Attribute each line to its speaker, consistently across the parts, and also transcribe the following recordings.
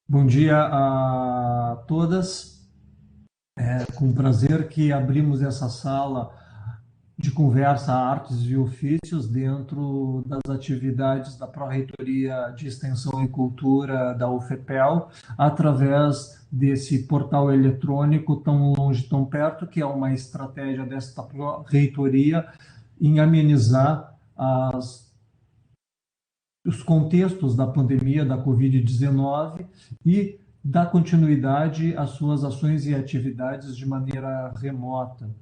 Speaker 1: Bom dia a todas. É com prazer que abrimos essa sala de conversa Artes e Ofícios dentro das atividades da Pró-Reitoria de Extensão e Cultura da UFPEL, através desse portal eletrônico tão longe, tão perto, que é uma estratégia desta Pró-Reitoria em amenizar os contextos da pandemia da Covid-19 e dar continuidade às suas ações e atividades de maneira remota.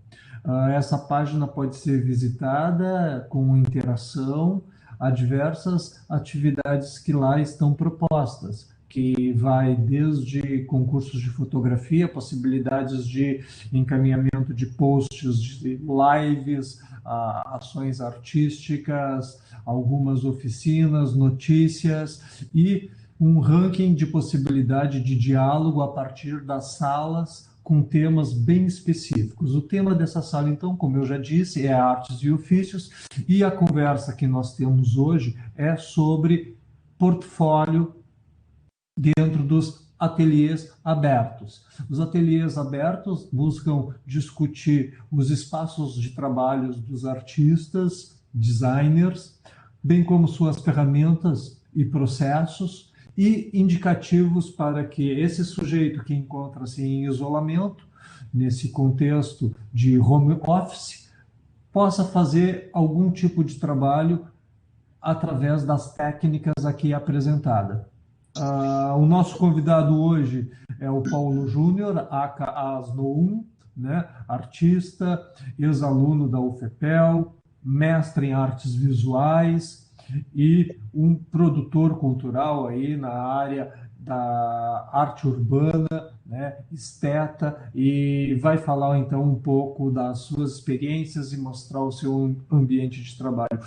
Speaker 1: Essa página pode ser visitada com interação a diversas atividades que lá estão propostas, que vai desde concursos de fotografia, possibilidades de encaminhamento de posts, de lives, ações artísticas, algumas oficinas, notícias e um ranking de possibilidade de diálogo a partir das salas com temas bem específicos. O tema dessa sala, então, como eu já disse, é artes e ofícios, e a conversa que nós temos hoje é sobre portfólio dentro dos ateliês abertos. Os ateliês abertos buscam discutir os espaços de trabalhos dos artistas, designers, bem como suas ferramentas e processos, e indicativos para que esse sujeito que encontra-se em isolamento, nesse contexto de home office, possa fazer algum tipo de trabalho através das técnicas aqui apresentadas. O nosso convidado hoje é o Paulo Júnior, aka Asnoum, né? Artista, ex-aluno da UFPEL, mestre em artes visuais e um produtor cultural aí na área da arte urbana, né? Esteta, e vai falar então um pouco das suas experiências e mostrar o seu ambiente de trabalho.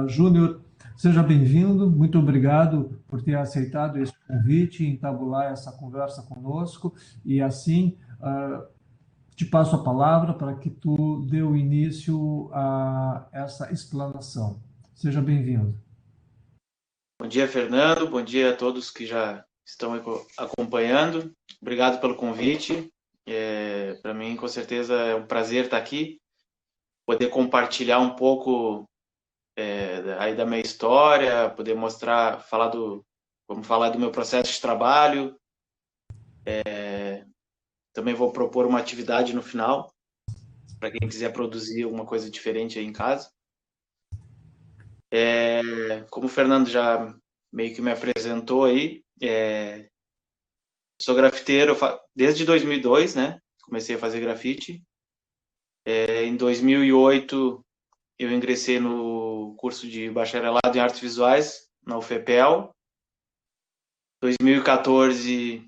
Speaker 1: Júnior, seja bem-vindo, muito obrigado por ter aceitado esse convite e entabular essa conversa conosco. E assim, te passo a palavra para que tu dê o início a essa explanação. Seja bem-vindo.
Speaker 2: Bom dia, Fernando. Bom dia a todos que já estão acompanhando. Obrigado pelo convite. Para mim, com certeza, é um prazer estar aqui, poder compartilhar um pouco aí da minha história, poder mostrar, vamos falar do meu processo de trabalho. Também vou propor uma atividade no final, para quem quiser produzir alguma coisa diferente aí em casa. Como o Fernando já meio que me apresentou aí, sou grafiteiro desde 2002, né? Comecei a fazer grafite. Em 2008, eu ingressei no curso de bacharelado em artes visuais na UFPEL. Em 2014,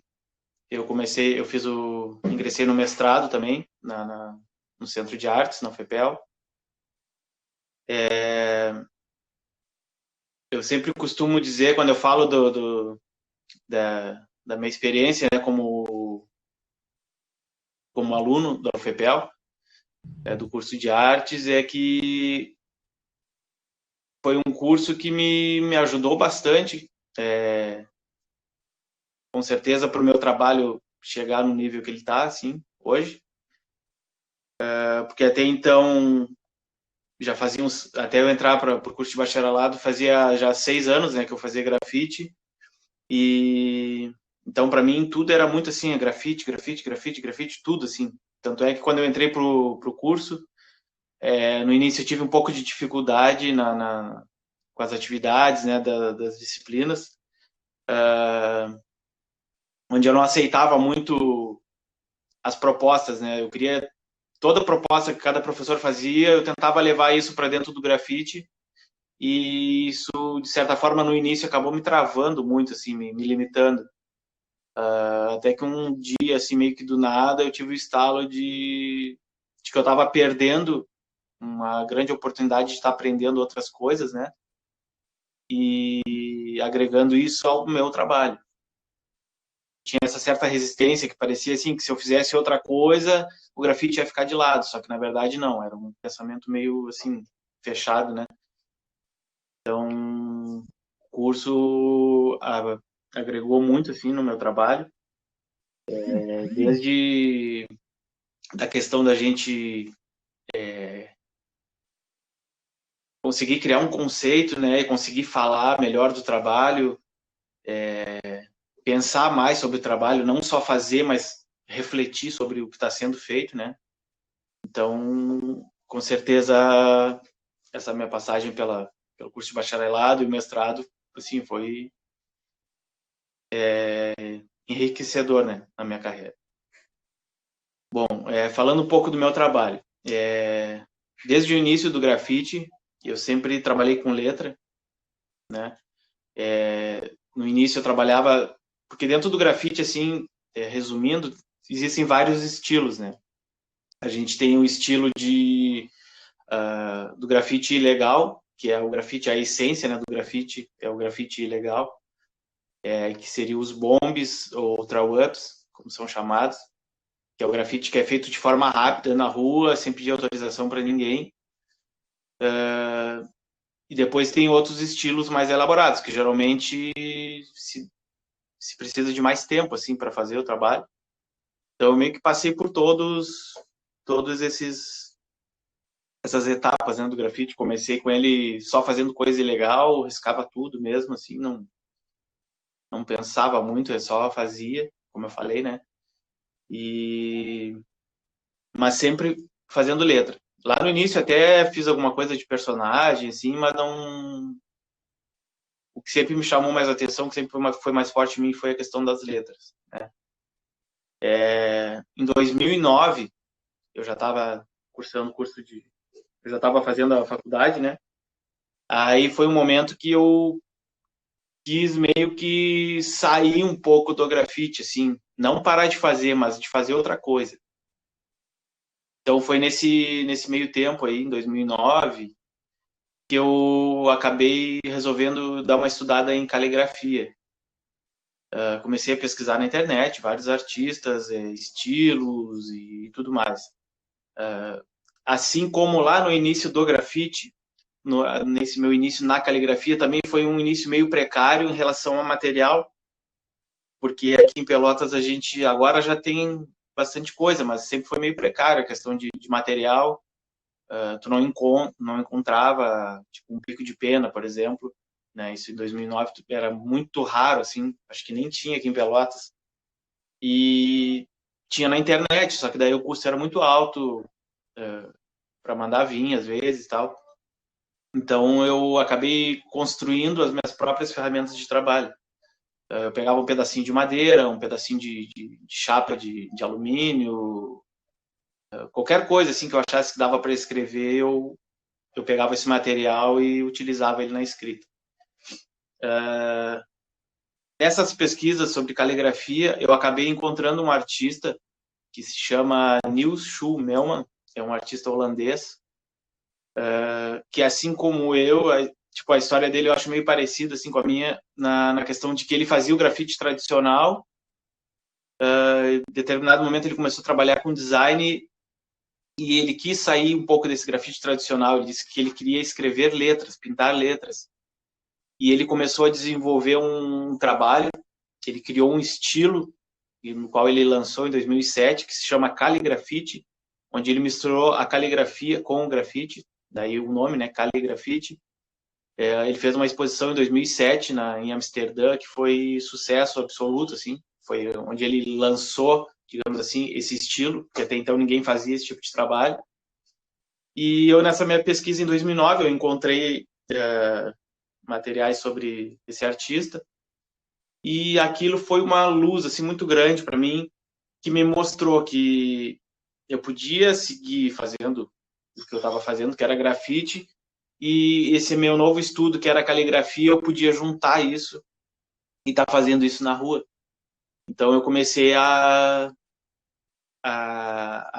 Speaker 2: ingressei no mestrado também no Centro de Artes na UFPEL. Eu sempre costumo dizer, quando eu falo da minha experiência, né, como aluno da UFPEL, do curso de artes, é que foi um curso que me ajudou bastante, com certeza, para o meu trabalho chegar no nível que ele está, assim, hoje. Porque até então, até eu entrar para o curso de bacharelado, fazia já 6 anos, né, que eu fazia grafite. E então, para mim, tudo era muito assim, grafite, grafite, grafite, grafite, tudo assim. Tanto é que quando eu entrei pro curso, no início eu tive um pouco de dificuldade com as atividades, né, das disciplinas, onde eu não aceitava muito as propostas, né? Eu queria toda proposta que cada professor fazia, eu tentava levar isso para dentro do grafite, e isso, de certa forma, no início acabou me travando muito, assim, me limitando. Até que um dia, assim, meio que do nada, eu tive o estalo de que eu estava perdendo uma grande oportunidade de estar aprendendo outras coisas, né? E agregando isso ao meu trabalho. Tinha essa certa resistência que parecia assim que se eu fizesse outra coisa, o grafite ia ficar de lado, só que na verdade não, era um pensamento meio assim fechado, né? Então, o curso agregou muito, assim, no meu trabalho. Desde da questão da gente conseguir criar um conceito, né, e conseguir falar melhor do trabalho, pensar mais sobre o trabalho, não só fazer, mas refletir sobre o que está sendo feito, né? Então, com certeza, essa minha passagem pelo curso de bacharelado e mestrado, assim, foi enriquecedor, né, na minha carreira. Bom, falando um pouco do meu trabalho, desde o início do grafite, eu sempre trabalhei com letra, né? No início eu trabalhava, porque dentro do grafite, assim, resumindo, existem vários estilos, né? A gente tem o estilo do grafite ilegal, que é o grafite, a essência, né, do grafite é o grafite ilegal, que seria os bombs ou throw-ups, como são chamados, que é o grafite que é feito de forma rápida na rua, sem pedir autorização para ninguém. E depois tem outros estilos mais elaborados, que geralmente se precisa de mais tempo assim para fazer o trabalho. Então eu meio que passei por todos essas etapas, né, do grafite. Comecei com ele só fazendo coisa ilegal, riscava tudo mesmo, assim, não pensava muito, eu só fazia, como eu falei, né? Mas sempre fazendo letra. Lá no início até fiz alguma coisa de personagem, assim, mas não. O que sempre me chamou mais atenção, que sempre foi mais forte em mim, foi a questão das letras, né? Em 2009, eu já estava cursando eu já estava fazendo a faculdade, né? Aí foi um momento que eu quis meio que sair um pouco do grafite, assim, não parar de fazer, mas de fazer outra coisa. Então foi nesse meio tempo aí, em 2009, que eu acabei resolvendo dar uma estudada em caligrafia. Comecei a pesquisar na internet vários artistas, estilos e tudo mais. Assim como lá no início do grafite, nesse meu início na caligrafia, também foi um início meio precário em relação ao material, porque aqui em Pelotas a gente agora já tem bastante coisa, mas sempre foi meio precário a questão de material. Tu não encontrava tipo um pico de pena, por exemplo, né? Isso em 2009 era muito raro, assim, acho que nem tinha aqui em Pelotas. E tinha na internet, só que daí o custo era muito alto para mandar vir às vezes, tal. Então eu acabei construindo as minhas próprias ferramentas de trabalho. Eu pegava um pedacinho de madeira, um pedacinho de chapa de alumínio, qualquer coisa assim que eu achasse que dava para escrever, eu pegava esse material e utilizava ele na escrita. Nessas pesquisas sobre caligrafia, eu acabei encontrando um artista que se chama Niels Schuh-Melman, é um artista holandês, que assim como eu, tipo, a história dele eu acho meio parecida assim, com a minha, na questão de que ele fazia o grafite tradicional. Em determinado momento ele começou a trabalhar com design e ele quis sair um pouco desse grafite tradicional. Ele disse que ele queria escrever letras, pintar letras. E ele começou a desenvolver um trabalho, ele criou um estilo, no qual ele lançou em 2007, que se chama Caligrafite, onde ele misturou a caligrafia com o grafite, daí o nome, né, Caligrafite. Ele fez uma exposição em 2007 em Amsterdã, que foi sucesso absoluto, assim, foi onde ele lançou, digamos assim, esse estilo, que até então ninguém fazia esse tipo de trabalho. E eu, nessa minha pesquisa em 2009, eu encontrei materiais sobre esse artista, e aquilo foi uma luz assim muito grande para mim, que me mostrou que eu podia seguir fazendo o que eu estava fazendo, que era grafite, e esse meu novo estudo, que era caligrafia, eu podia juntar isso e estar fazendo isso na rua. Então eu comecei a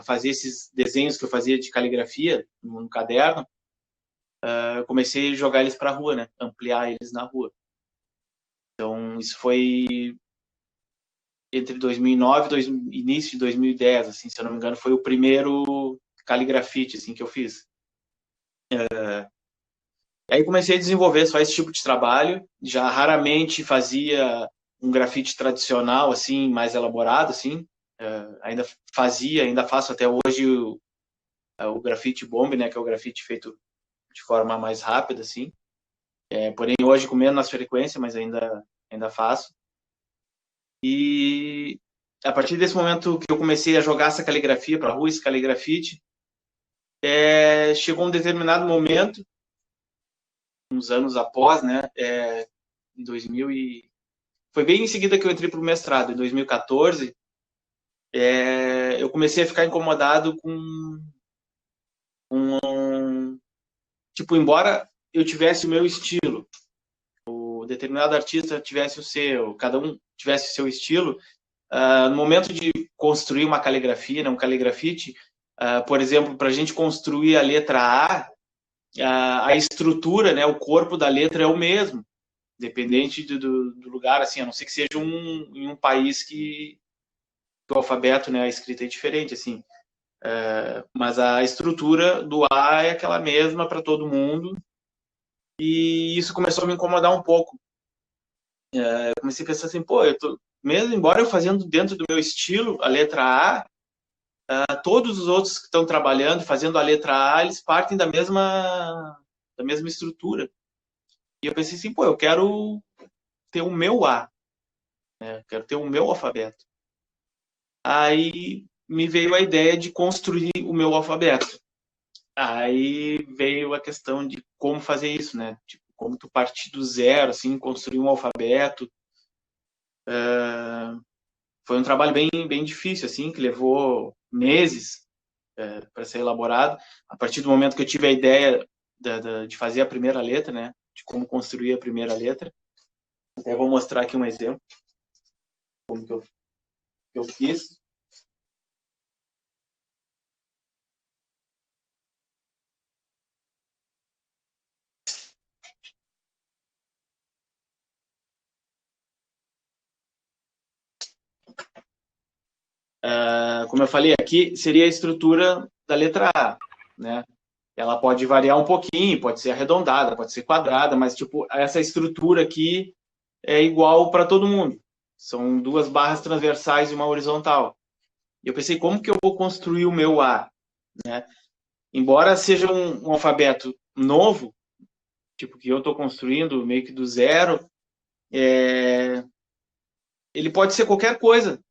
Speaker 2: fazer esses desenhos que eu fazia de caligrafia no caderno, eu comecei a jogar eles para a rua, né? Ampliar eles na rua. Então isso foi entre 2009 e início de 2010, assim, se eu não me engano, foi o primeiro caligrafite assim que eu fiz. Aí comecei a desenvolver só esse tipo de trabalho, já raramente fazia um grafite tradicional, assim, mais elaborado, assim. Ainda ainda faço até hoje o grafite bomb, né, que é o grafite feito de forma mais rápida, assim. Porém, hoje com menos frequência, mas ainda faço. E a partir desse momento que eu comecei a jogar essa caligrafia para a rua, esse caligrafite, chegou um determinado momento, uns anos após, né, em 2000 e... Foi bem em seguida que eu entrei para o mestrado, em 2014, eu comecei a ficar incomodado tipo, embora eu tivesse o meu estilo, o determinado artista tivesse o seu, cada um tivesse o seu estilo, no momento de construir uma caligrafia, né, um caligrafite, por exemplo, para a gente construir a letra a estrutura, né, o corpo da letra é o mesmo, dependente do lugar, assim, a não ser que seja em um país que o alfabeto, né, a escrita é diferente, assim. Mas a estrutura do A é aquela mesma para todo mundo, e isso começou a me incomodar um pouco. Eu comecei a pensar assim, pô, mesmo embora eu fazendo dentro do meu estilo a letra todos os outros que estão trabalhando, fazendo a letra A, eles partem da mesma estrutura. E eu pensei assim, pô, eu quero ter o meu A, né? Eu quero ter o meu alfabeto. Aí me veio a ideia de construir o meu alfabeto. Aí veio a questão de como fazer isso, né? Tipo, como tu partir do zero, assim, construir um alfabeto. Foi um trabalho bem difícil, assim, que levou meses para ser elaborado. A partir do momento que eu tive a ideia de fazer a primeira letra, né? De como construir a primeira letra. Até vou mostrar aqui um exemplo como que eu fiz. Como eu falei aqui, seria a estrutura da letra A, né? Ela pode variar um pouquinho, pode ser arredondada, pode ser quadrada, mas tipo essa estrutura aqui é igual para todo mundo. São duas barras transversais e uma horizontal. E eu pensei, como que eu vou construir o meu A, né? Embora seja um alfabeto novo, tipo que eu estou construindo meio que do zero, ele pode ser qualquer coisa.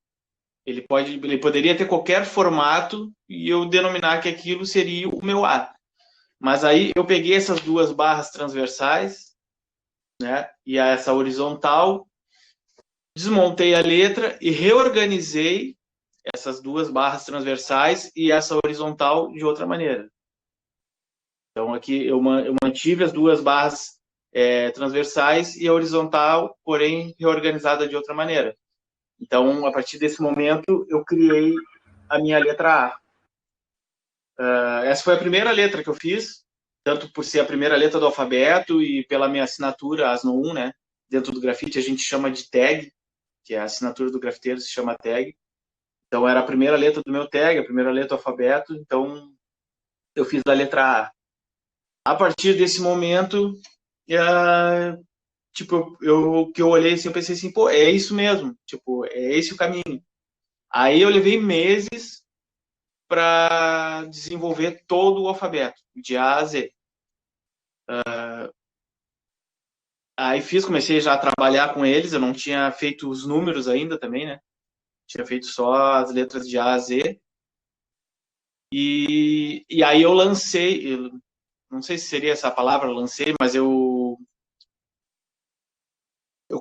Speaker 2: Ele poderia ter qualquer formato e eu denominar que aquilo seria o meu A. Mas aí eu peguei essas duas barras transversais, né, e essa horizontal, desmontei a letra e reorganizei essas duas barras transversais e essa horizontal de outra maneira. Então aqui eu mantive as duas barras transversais e a horizontal, porém reorganizada de outra maneira. Então, a partir desse momento, eu criei a minha letra A. Essa foi a primeira letra que eu fiz, tanto por ser a primeira letra do alfabeto e pela minha assinatura ASNO 1, né? Dentro do grafite a gente chama de tag, que é a assinatura do grafiteiro, se chama tag. Então, era a primeira letra do meu tag, a primeira letra do alfabeto, então eu fiz a letra A. A partir desse momento, tipo, que eu olhei assim, eu pensei assim, pô, é isso mesmo, tipo, é esse o caminho. Aí eu levei meses para desenvolver todo o alfabeto, de A a Z. Aí comecei já a trabalhar com eles, eu não tinha feito os números ainda também, né? Tinha feito só as letras de A a Z. E aí eu lancei, não sei se seria essa palavra, lancei, mas eu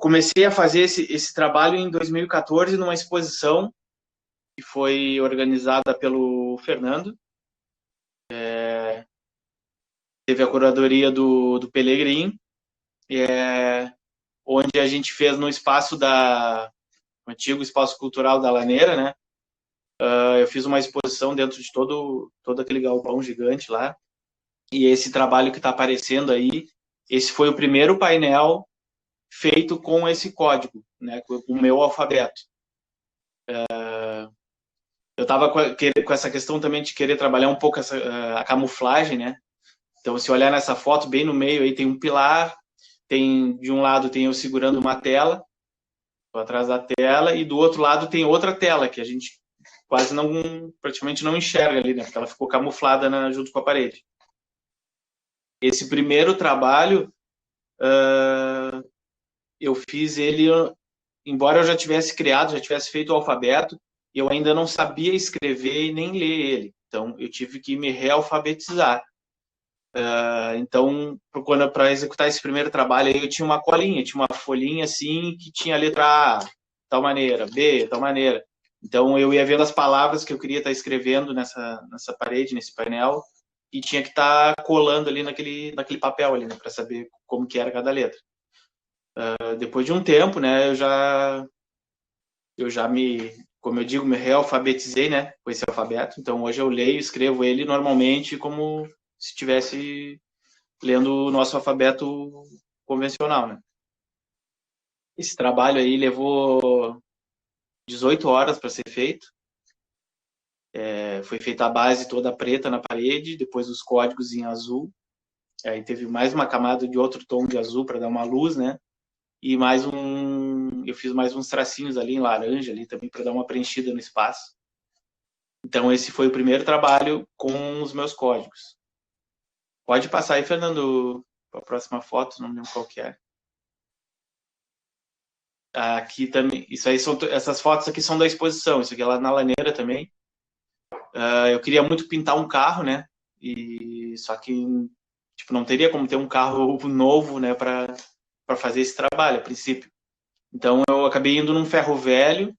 Speaker 2: comecei a fazer esse trabalho em 2014 numa exposição que foi organizada pelo Fernando. Teve a curadoria do Pelegrin, onde a gente fez no espaço o antigo espaço cultural da Laneira, né? Eu fiz uma exposição dentro de todo aquele galpão gigante lá. E esse trabalho que está aparecendo aí, esse foi o primeiro painel feito com esse código, né? Com o meu alfabeto. Eu estava com essa questão também de querer trabalhar um pouco a camuflagem, né? Então, se olhar nessa foto, bem no meio aí tem um pilar, de um lado tem eu segurando uma tela, Estou atrás da tela e do outro lado tem outra tela que a gente quase não, praticamente não enxerga ali, né? Porque ela ficou camuflada junto com a parede. Esse primeiro trabalho, eu fiz ele, embora eu já tivesse criado, já tivesse feito o alfabeto, eu ainda não sabia escrever e nem ler ele. Então, eu tive que me realfabetizar. Então, para executar esse primeiro trabalho, aí eu tinha uma colinha, tinha uma folhinha assim, que tinha a letra A, tal maneira, B, tal maneira. Então, eu ia vendo as palavras que eu queria estar escrevendo nessa parede, nesse painel, e tinha que estar colando ali naquele papel ali, né, para saber como que era cada letra. Depois de um tempo, né, eu já como eu digo, me realfabetizei, né, com esse alfabeto. Então, hoje eu leio e escrevo ele normalmente como se estivesse lendo o nosso alfabeto convencional, né. Esse trabalho aí levou 18 horas para ser feito. Foi feita a base toda preta na parede, depois os códigos em azul. Aí teve mais uma camada de outro tom de azul para dar uma luz, né? E eu fiz mais uns tracinhos ali em laranja ali também para dar uma preenchida no espaço. Então esse foi o primeiro trabalho com os meus códigos. Pode passar aí, Fernando, para a próxima foto, não me lembro qual que é. Aqui também, essas fotos aqui são da exposição, isso aqui é lá na Laneira também. Eu queria muito pintar um carro, né? E só que tipo, não teria como ter um carro novo, né, para fazer esse trabalho a princípio. Então eu acabei indo num ferro velho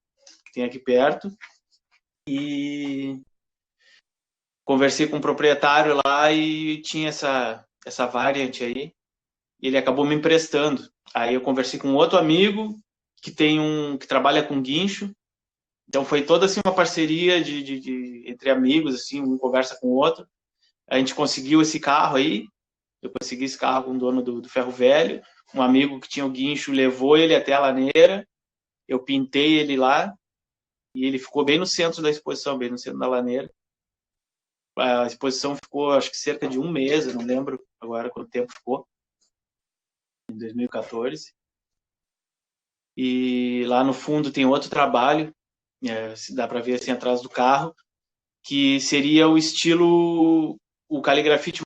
Speaker 2: que tem aqui perto e conversei com o proprietário lá e tinha essa variante aí. E ele acabou me emprestando. Aí eu conversei com outro amigo que trabalha com guincho. Então foi toda assim uma parceria entre amigos, assim, um conversa com o outro. A gente conseguiu esse carro aí. Eu consegui esse carro com o dono do ferro velho. Um amigo que tinha o guincho levou ele até a laneira. Eu pintei ele lá e ele ficou bem no centro da exposição, bem no centro da laneira. A exposição ficou, acho que cerca de um mês, eu não lembro agora quanto tempo ficou, em 2014. E lá no fundo tem outro trabalho, se dá para ver assim atrás do carro, que seria o caligrafite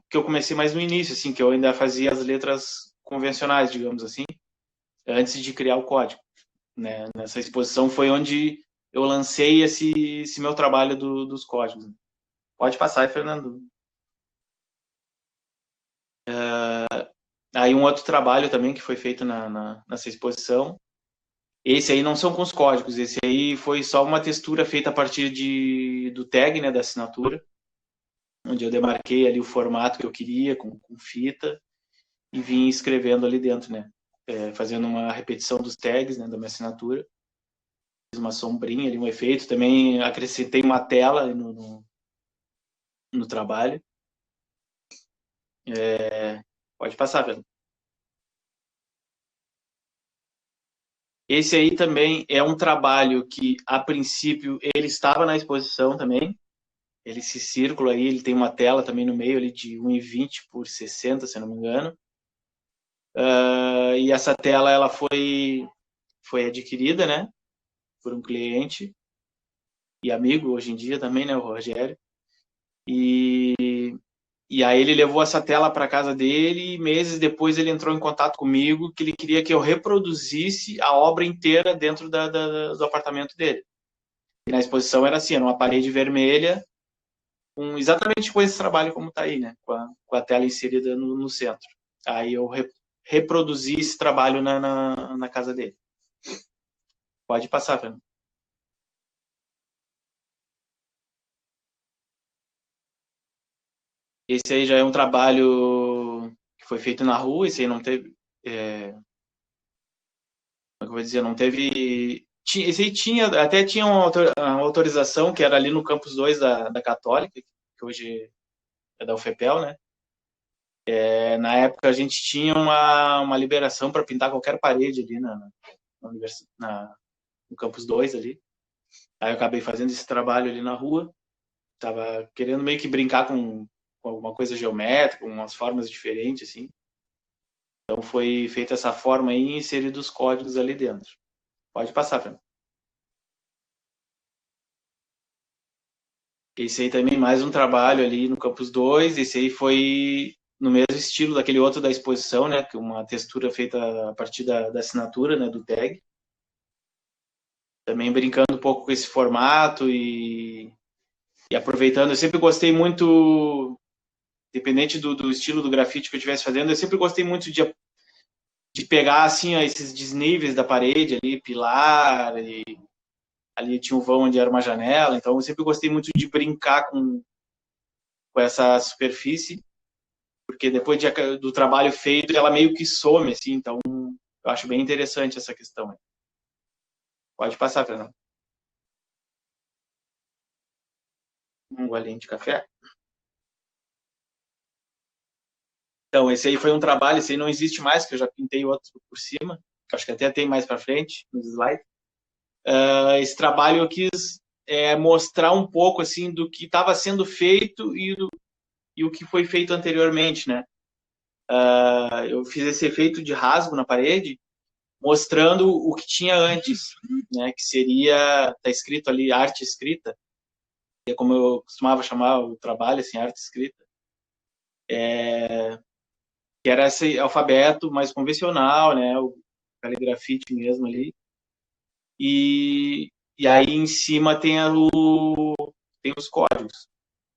Speaker 2: que eu comecei mais no início, assim, que eu ainda fazia as letras convencionais, digamos assim, antes de criar o código. Né? Nessa exposição foi onde eu lancei esse meu trabalho dos códigos. Pode passar aí, Fernando. Aí um outro trabalho também que foi feito nessa exposição. Esse aí não são com os códigos, esse aí foi só uma textura feita a partir do tag, né, da assinatura, onde eu demarquei ali o formato que eu queria, com fita, e vim escrevendo ali dentro, né, fazendo uma repetição dos tags, né, da minha assinatura. Fiz uma sombrinha ali, um efeito, também acrescentei uma tela no trabalho. Pode passar, Pedro. Esse aí também é um trabalho que, a princípio, ele estava na exposição também. Esse círculo aí, ele tem uma tela também no meio ali de 1,20 por 60, se não me engano. E essa tela, ela foi adquirida, né, por um cliente e amigo hoje em dia também, né, o Rogério. E aí ele levou essa tela para casa dele e meses depois ele entrou em contato comigo que ele queria que eu reproduzisse a obra inteira dentro do apartamento dele. E na exposição era assim, era uma parede vermelha, exatamente com esse trabalho como está aí, né? Com a tela inserida no centro. Aí eu reproduzi esse trabalho na casa dele. Pode passar, Fernando. Esse aí já é um trabalho que foi feito na rua, esse aí não teve. Como é que eu vou dizer? Não teve. Esse aí até tinha uma autorização que era ali no campus 2 da Católica, que hoje é da UFPEL, né? Na época a gente tinha uma liberação para pintar qualquer parede ali no campus 2 ali. Aí eu acabei fazendo esse trabalho ali na rua. Tava querendo meio que brincar com alguma coisa geométrica, com umas formas diferentes, assim. Então foi feita essa forma aí e inserido os códigos ali dentro. Pode passar, Fernando. Esse aí também mais um trabalho ali no Campus 2. Esse aí foi no mesmo estilo daquele outro da exposição, né? Que uma textura feita a partir da assinatura, né? Do tag. Também brincando um pouco com esse formato e aproveitando. Eu sempre gostei muito, independente do estilo do grafite que eu estivesse fazendo, eu sempre gostei muito de pegar assim ó, esses desníveis da parede ali, pilar, e ali tinha um vão onde era uma janela, então eu sempre gostei muito de brincar com essa superfície, porque depois do trabalho feito ela meio que some, assim, então eu acho bem interessante essa questão. Pode passar, Fernando. Um golinho de café. Então, esse aí foi um trabalho, esse aí não existe mais, que eu já pintei outro por cima, que acho que até tem mais para frente, nos slides. Esse trabalho eu quis mostrar um pouco, assim, do que estava sendo feito e o que foi feito anteriormente, né? Eu fiz esse efeito de rasgo na parede, mostrando o que tinha antes, né? Que seria, tá escrito ali, arte escrita, que é como eu costumava chamar o trabalho, assim, arte escrita. Que era esse alfabeto mais convencional, né? O caligrafite mesmo ali. E aí em cima tem os códigos.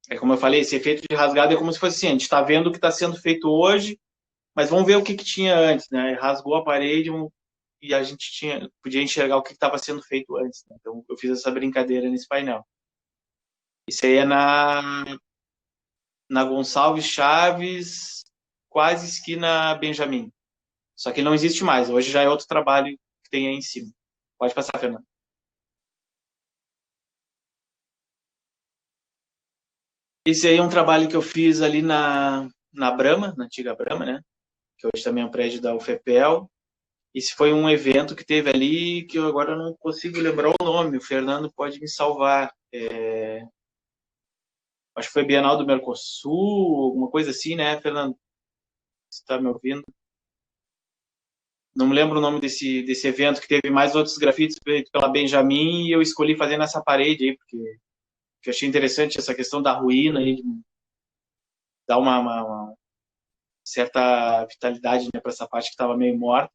Speaker 2: É como eu falei, esse efeito de rasgado é como se fosse assim, a gente está vendo o que está sendo feito hoje, mas vamos ver o que tinha antes, né? Rasgou a parede e a gente podia enxergar o que estava sendo feito antes. Né? Então eu fiz essa brincadeira nesse painel. Isso aí é na Gonçalves Chaves, quase esquina Benjamin. Só que ele não existe mais. Hoje já é outro trabalho que tem aí em cima. Pode passar, Fernando. Esse aí é um trabalho que eu fiz ali na Brahma, na antiga Brahma, né? Que hoje também é um prédio da UFPEL. Esse foi um evento que teve ali que eu agora não consigo lembrar o nome. O Fernando pode me salvar. Acho que foi Bienal do Mercosul, alguma coisa assim, né, Fernando? Você está me ouvindo? Não me lembro o nome desse evento que teve mais outros grafites feitos pela Benjamin e eu escolhi fazer nessa parede aí, porque eu achei interessante essa questão da ruína aí, de dar uma certa vitalidade, né, para essa parte que estava meio morta.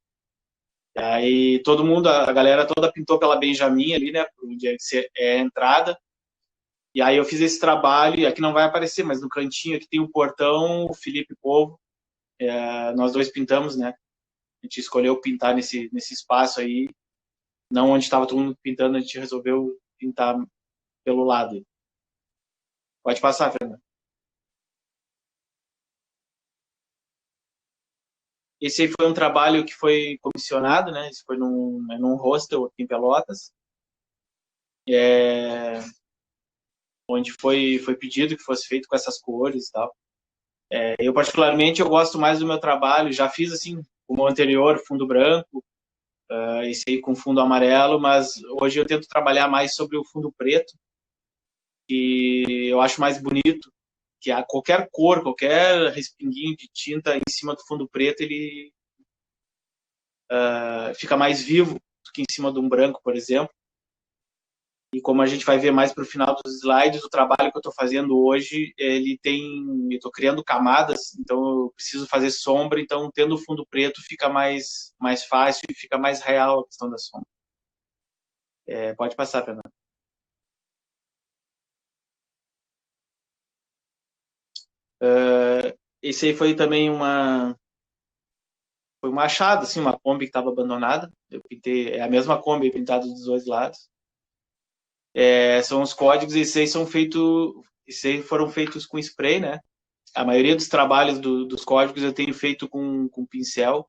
Speaker 2: E aí todo mundo, a galera toda pintou pela Benjamin ali, né, onde é a entrada. E aí eu fiz esse trabalho, e aqui não vai aparecer, mas no cantinho aqui tem um portão, o Felipe Povo, nós dois pintamos, né? A gente escolheu pintar nesse espaço aí, não onde estava todo mundo pintando, a gente resolveu pintar pelo lado. Pode passar, Fernando. Esse aí foi um trabalho que foi comissionado, né? Esse foi num hostel aqui em Pelotas, onde foi pedido que fosse feito com essas cores e tal. Eu, particularmente, eu gosto mais do meu trabalho. Já fiz, assim, o meu anterior, fundo branco, esse aí com fundo amarelo, mas hoje eu tento trabalhar mais sobre o fundo preto, que eu acho mais bonito, que qualquer cor, qualquer respinguinho de tinta em cima do fundo preto, ele fica mais vivo do que em cima de um branco, por exemplo. E como a gente vai ver mais para o final dos slides, o trabalho que eu estou fazendo hoje, eu estou criando camadas, então eu preciso fazer sombra, então tendo o fundo preto fica mais fácil e fica mais real a questão da sombra. Pode passar, Fernando. Esse aí foi também foi uma achada, assim, uma Kombi que estava abandonada. Eu pintei, é a mesma Kombi pintada dos dois lados. São os códigos, esses aí foram feitos com spray, né? A maioria dos trabalhos dos códigos eu tenho feito com pincel,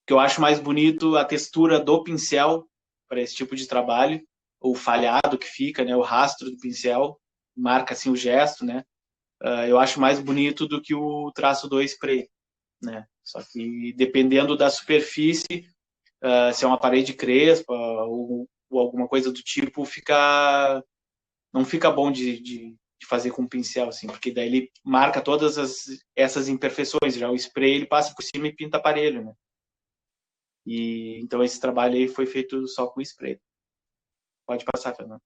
Speaker 2: que eu acho mais bonito a textura do pincel para esse tipo de trabalho, o falhado que fica, né? O rastro do pincel marca assim o gesto, né? Eu acho mais bonito do que o traço do spray, né? Só que dependendo da superfície, se é uma parede crespa ou alguma coisa do tipo, não fica bom de fazer com pincel, assim, porque daí ele marca todas essas imperfeições. Já o spray ele passa por cima e pinta aparelho, né? E então esse trabalho aí foi feito só com spray. Pode passar, Fernando.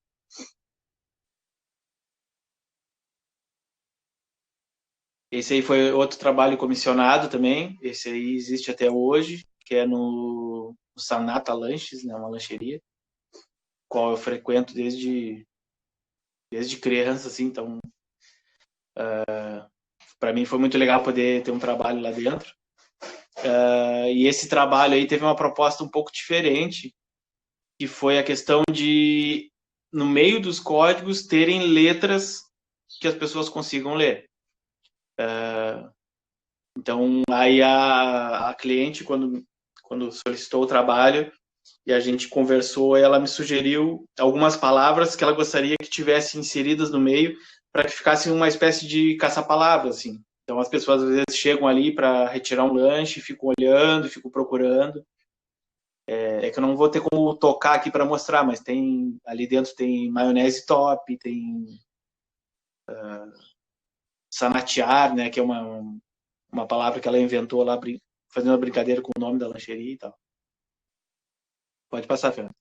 Speaker 2: Esse aí foi outro trabalho comissionado também. Esse aí existe até hoje, que é no Sanata Lanches, né, uma lancheria, qual eu frequento desde criança, assim. Então, para mim foi muito legal poder ter um trabalho lá dentro. E esse trabalho aí teve uma proposta um pouco diferente, que foi a questão de, no meio dos códigos, terem letras que as pessoas consigam ler. Então, aí a cliente, quando solicitou o trabalho e a gente conversou, ela me sugeriu algumas palavras que ela gostaria que tivessem inseridas no meio para que ficasse uma espécie de caça-palavras, assim. Então, as pessoas às vezes chegam ali para retirar um lanche, ficam olhando, ficam procurando. É que eu não vou ter como tocar aqui para mostrar, mas tem ali dentro tem maionese top, tem sanatear, né, que é uma palavra que ela inventou lá, fazendo uma brincadeira com o nome da lancheria e tal. Pode passar, Fernando.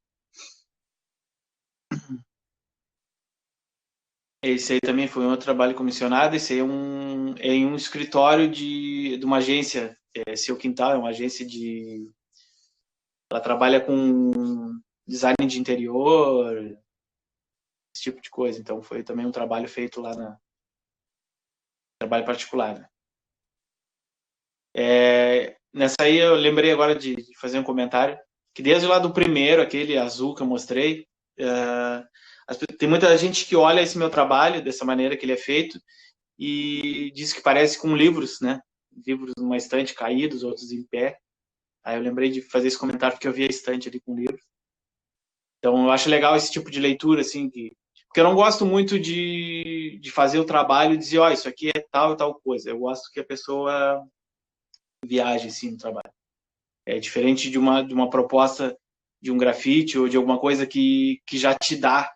Speaker 2: Esse aí também foi um outro trabalho comissionado. Esse aí é em um escritório de uma agência, Seu Quintal, é uma agência de... Ela trabalha com design de interior, esse tipo de coisa. Então foi também um trabalho feito lá trabalho particular, né? Nessa aí eu lembrei agora de fazer um comentário, que desde lá do primeiro, aquele azul que eu mostrei, tem muita gente que olha esse meu trabalho dessa maneira que ele é feito e diz que parece com livros, né? Livros numa estante caídos, outros em pé. Aí eu lembrei de fazer esse comentário porque eu vi a estante ali com livros. Então eu acho legal esse tipo de leitura, assim, porque eu não gosto muito de fazer o trabalho e dizer, ó, isso aqui é tal e tal coisa. Eu gosto que a pessoa viaje, assim, no trabalho. É diferente de uma proposta de um grafite ou de alguma coisa que já te dá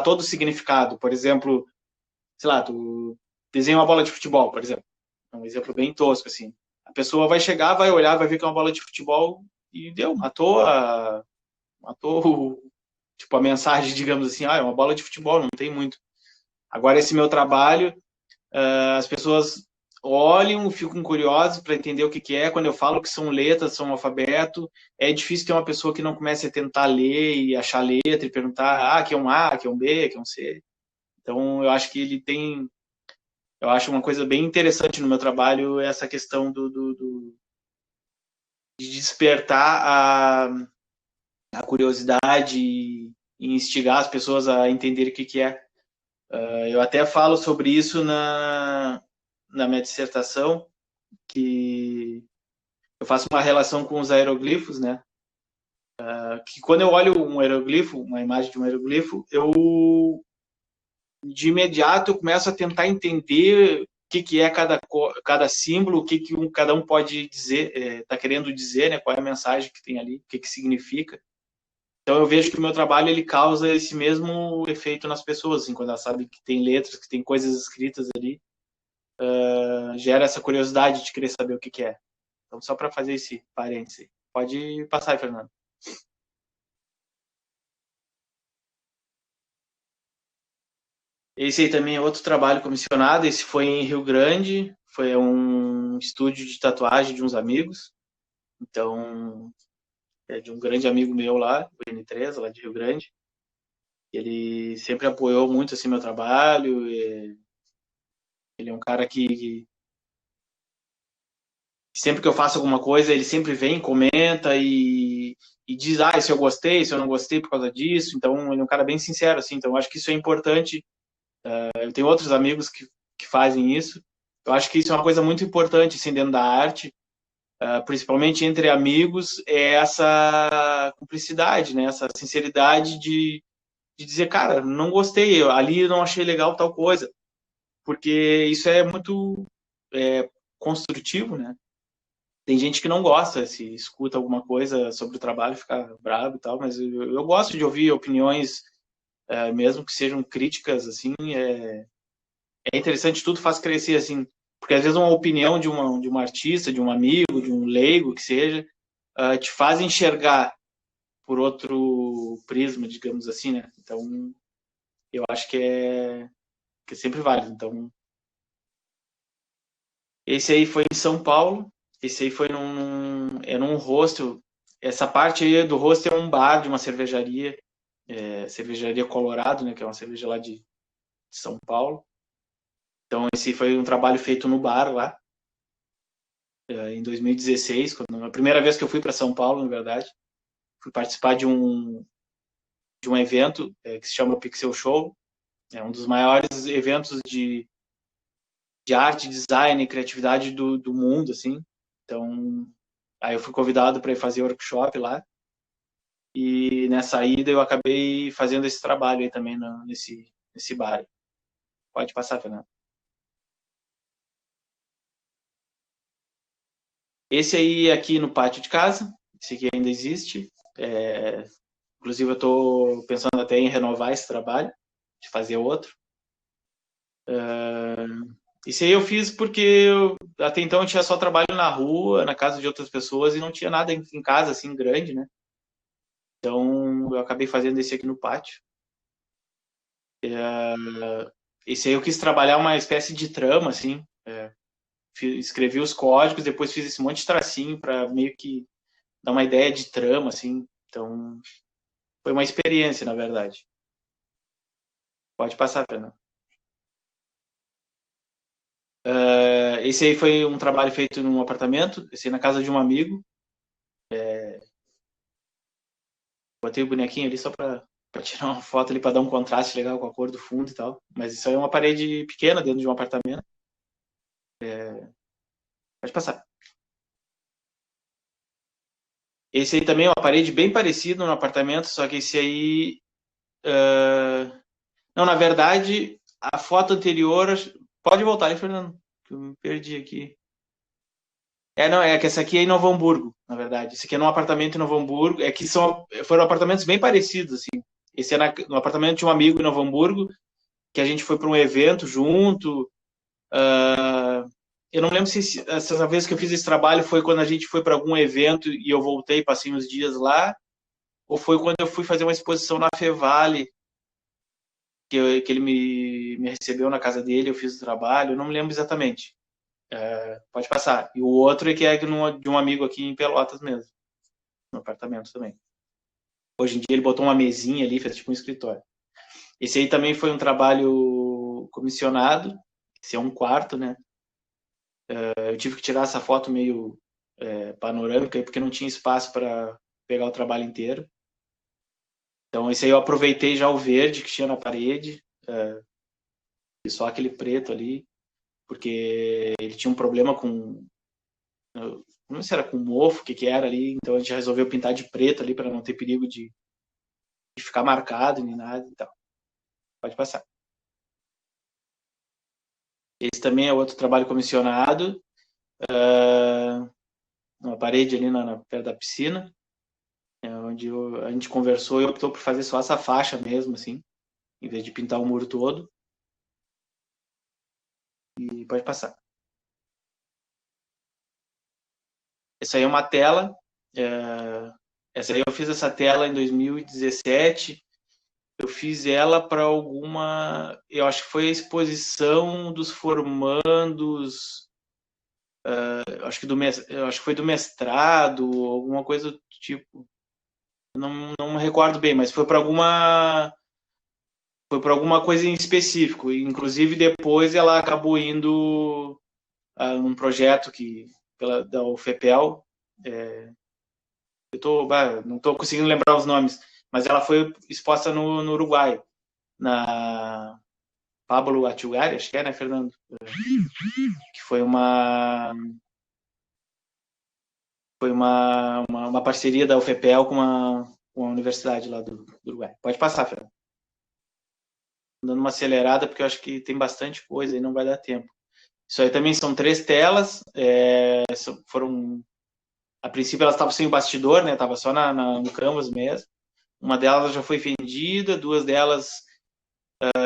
Speaker 2: todo o significado. Por exemplo, sei lá, tu desenha uma bola de futebol, por exemplo. É um exemplo bem tosco, assim. A pessoa vai chegar, vai olhar, vai ver que é uma bola de futebol e deu, matou tipo, a mensagem, digamos assim, é uma bola de futebol, não tem muito. Agora, esse meu trabalho, as pessoas olham, ficam curiosas para entender o que é. Quando eu falo que são letras, são alfabeto, é difícil ter uma pessoa que não comece a tentar ler e achar letra e perguntar, aqui é um A, aqui é um B, aqui é um C. Então, eu acho que ele tem... Eu acho uma coisa bem interessante no meu trabalho essa questão de despertar a curiosidade e instigar as pessoas a entenderem o que é. Eu até falo sobre isso na minha dissertação, que eu faço uma relação com os aeroglifos, né? Que quando eu olho um aeroglifo, uma imagem de um aeroglifo, de imediato eu começo a tentar entender o que é cada símbolo, o que cada um pode dizer, está querendo dizer, né? Qual é a mensagem que tem ali, o que significa. Então eu vejo que o meu trabalho ele causa esse mesmo efeito nas pessoas, assim, quando elas sabem que tem letras, que tem coisas escritas ali, gera essa curiosidade de querer saber o que é. Então só para fazer esse parêntese. Pode passar aí, Fernando. Esse aí também é outro trabalho comissionado. Esse foi em Rio Grande, foi um estúdio de tatuagem de uns amigos. Então, é de um grande amigo meu lá, o N3, lá de Rio Grande. Ele sempre apoiou muito assim meu trabalho. Ele é um cara que sempre que eu faço alguma coisa, ele sempre vem, comenta e diz, se eu gostei, se eu não gostei por causa disso. Então, ele é um cara bem sincero, assim. Então, eu acho que isso é importante. Eu tenho outros amigos que fazem isso. Eu acho que isso é uma coisa muito importante, assim, dentro da arte, principalmente entre amigos, é essa cumplicidade, né? Essa sinceridade de dizer, cara, não gostei, ali eu não achei legal tal coisa. Porque isso é muito construtivo, né? Tem gente que não gosta, se escuta alguma coisa sobre o trabalho, fica bravo e tal, mas eu gosto de ouvir opiniões, mesmo que sejam críticas, assim, é interessante, tudo faz crescer, assim, porque às vezes uma opinião de uma artista, de um amigo, de um leigo que seja, te faz enxergar por outro prisma, digamos assim, né? Então, eu acho que é sempre válido. Então, esse aí foi em São Paulo, esse aí foi num hostel. Essa parte aí do hostel é um bar de uma cervejaria, Cervejaria Colorado, né, que é uma cerveja lá de São Paulo. Então, esse foi um trabalho feito no bar lá, em 2016, a primeira vez que eu fui para São Paulo, na verdade. Fui participar de um evento que se chama Pixel Show. É um dos maiores eventos de arte, design e criatividade do mundo, assim. Então, aí eu fui convidado para ir fazer workshop lá. E nessa ida eu acabei fazendo esse trabalho aí também nesse bar. Pode passar, Fernando. Esse aí aqui no pátio de casa, esse aqui ainda existe. Inclusive eu estou pensando até em renovar esse trabalho, de fazer outro. Isso aí eu fiz porque até então eu tinha só trabalho na rua, na casa de outras pessoas, e não tinha nada em casa assim grande, né? Então eu acabei fazendo esse aqui no pátio. Esse aí eu quis trabalhar uma espécie de trama, assim. Escrevi os códigos, depois fiz esse monte de tracinho para meio que dar uma ideia de trama, assim. Então foi uma experiência, na verdade. Pode passar, Fernando. Esse aí foi um trabalho feito num apartamento, esse aí na casa de um amigo. Botei o bonequinho ali só para tirar uma foto ali, para dar um contraste legal com a cor do fundo e tal. Mas isso aí é uma parede pequena dentro de um apartamento. Pode passar. Esse aí também é uma parede bem parecida no apartamento, só que esse aí. Não, na verdade, a foto anterior. Pode voltar aí, Fernando, que eu me perdi aqui. Não, é que essa aqui é em Novo Hamburgo, na verdade. Esse aqui é num apartamento em Novo Hamburgo. É que foram apartamentos bem parecidos, assim. Esse é no apartamento de um amigo em Novo Hamburgo, que a gente foi para um evento junto. Eu não lembro se essa vez que eu fiz esse trabalho foi quando a gente foi para algum evento e eu voltei, passei uns dias lá, ou foi quando eu fui fazer uma exposição na Fevale, que ele me recebeu na casa dele, eu fiz o trabalho, eu não me lembro exatamente. Pode passar. E o outro é que é de um amigo aqui em Pelotas mesmo, no apartamento também. Hoje em dia ele botou uma mesinha ali, fez tipo um escritório. Esse aí também foi um trabalho comissionado, esse é um quarto, né? Eu tive que tirar essa foto meio panorâmica aí, porque não tinha espaço para pegar o trabalho inteiro. Então, esse aí eu aproveitei já o verde que tinha na parede, e só aquele preto ali, porque ele tinha um problema com. Não sei se era com mofo, o que era ali, então a gente resolveu pintar de preto ali para não ter perigo de ficar marcado nem nada e tal. Pode passar. Esse também é outro trabalho comissionado, uma parede ali perto da piscina, onde a gente conversou e optou por fazer só essa faixa mesmo, assim, em vez de pintar o muro todo. E pode passar. Essa aí é uma tela. Essa aí eu fiz essa tela em 2017. Eu fiz ela para alguma. Eu acho que foi a exposição dos formandos. Eu acho que foi do mestrado, alguma coisa do tipo. Não me recordo bem, mas foi para alguma coisa em específico. Inclusive depois ela acabou indo num projeto da UFPEL. Não estou conseguindo lembrar os nomes, mas ela foi exposta no Uruguai, na Pablo Atuari, acho que é, né, Fernando? Que foi uma parceria da UFPEL com a universidade lá do Uruguai. Pode passar, Fernando. Dando uma acelerada, porque eu acho que tem bastante coisa e não vai dar tempo. Isso aí também são 3 telas, a princípio elas estavam sem o bastidor, né? Tava só no canvas mesmo. Uma delas já foi vendida, 2 delas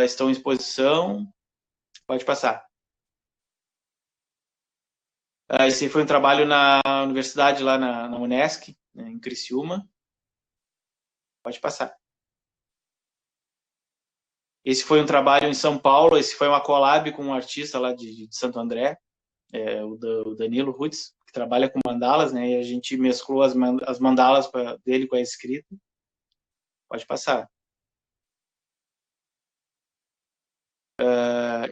Speaker 2: estão em exposição. Pode passar. Esse aí foi um trabalho na universidade, lá na Unesc, né, em Criciúma. Pode passar. Esse foi um trabalho em São Paulo, esse foi uma collab com um artista lá de Santo André, o Danilo Rutz, que trabalha com mandalas, né? E a gente mesclou as mandalas dele com a escrita. Pode passar.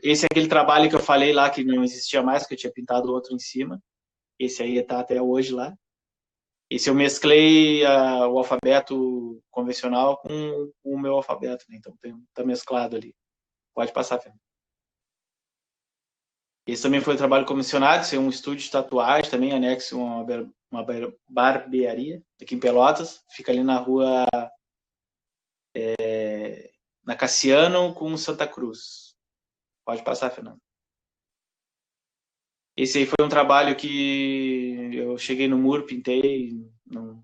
Speaker 2: Esse é aquele trabalho que eu falei lá que não existia mais, que eu tinha pintado outro em cima. Esse aí está até hoje lá. Esse eu mesclei o alfabeto convencional com o meu alfabeto, né? Então tá mesclado ali. Pode passar, Fernando. Esse também foi um trabalho comissionado, esse é um estúdio de tatuagem, também anexo uma barbearia aqui em Pelotas. Fica ali na rua na Cassiano com Santa Cruz. Pode passar, Fernando. Esse aí foi um trabalho que eu cheguei no muro, pintei, não,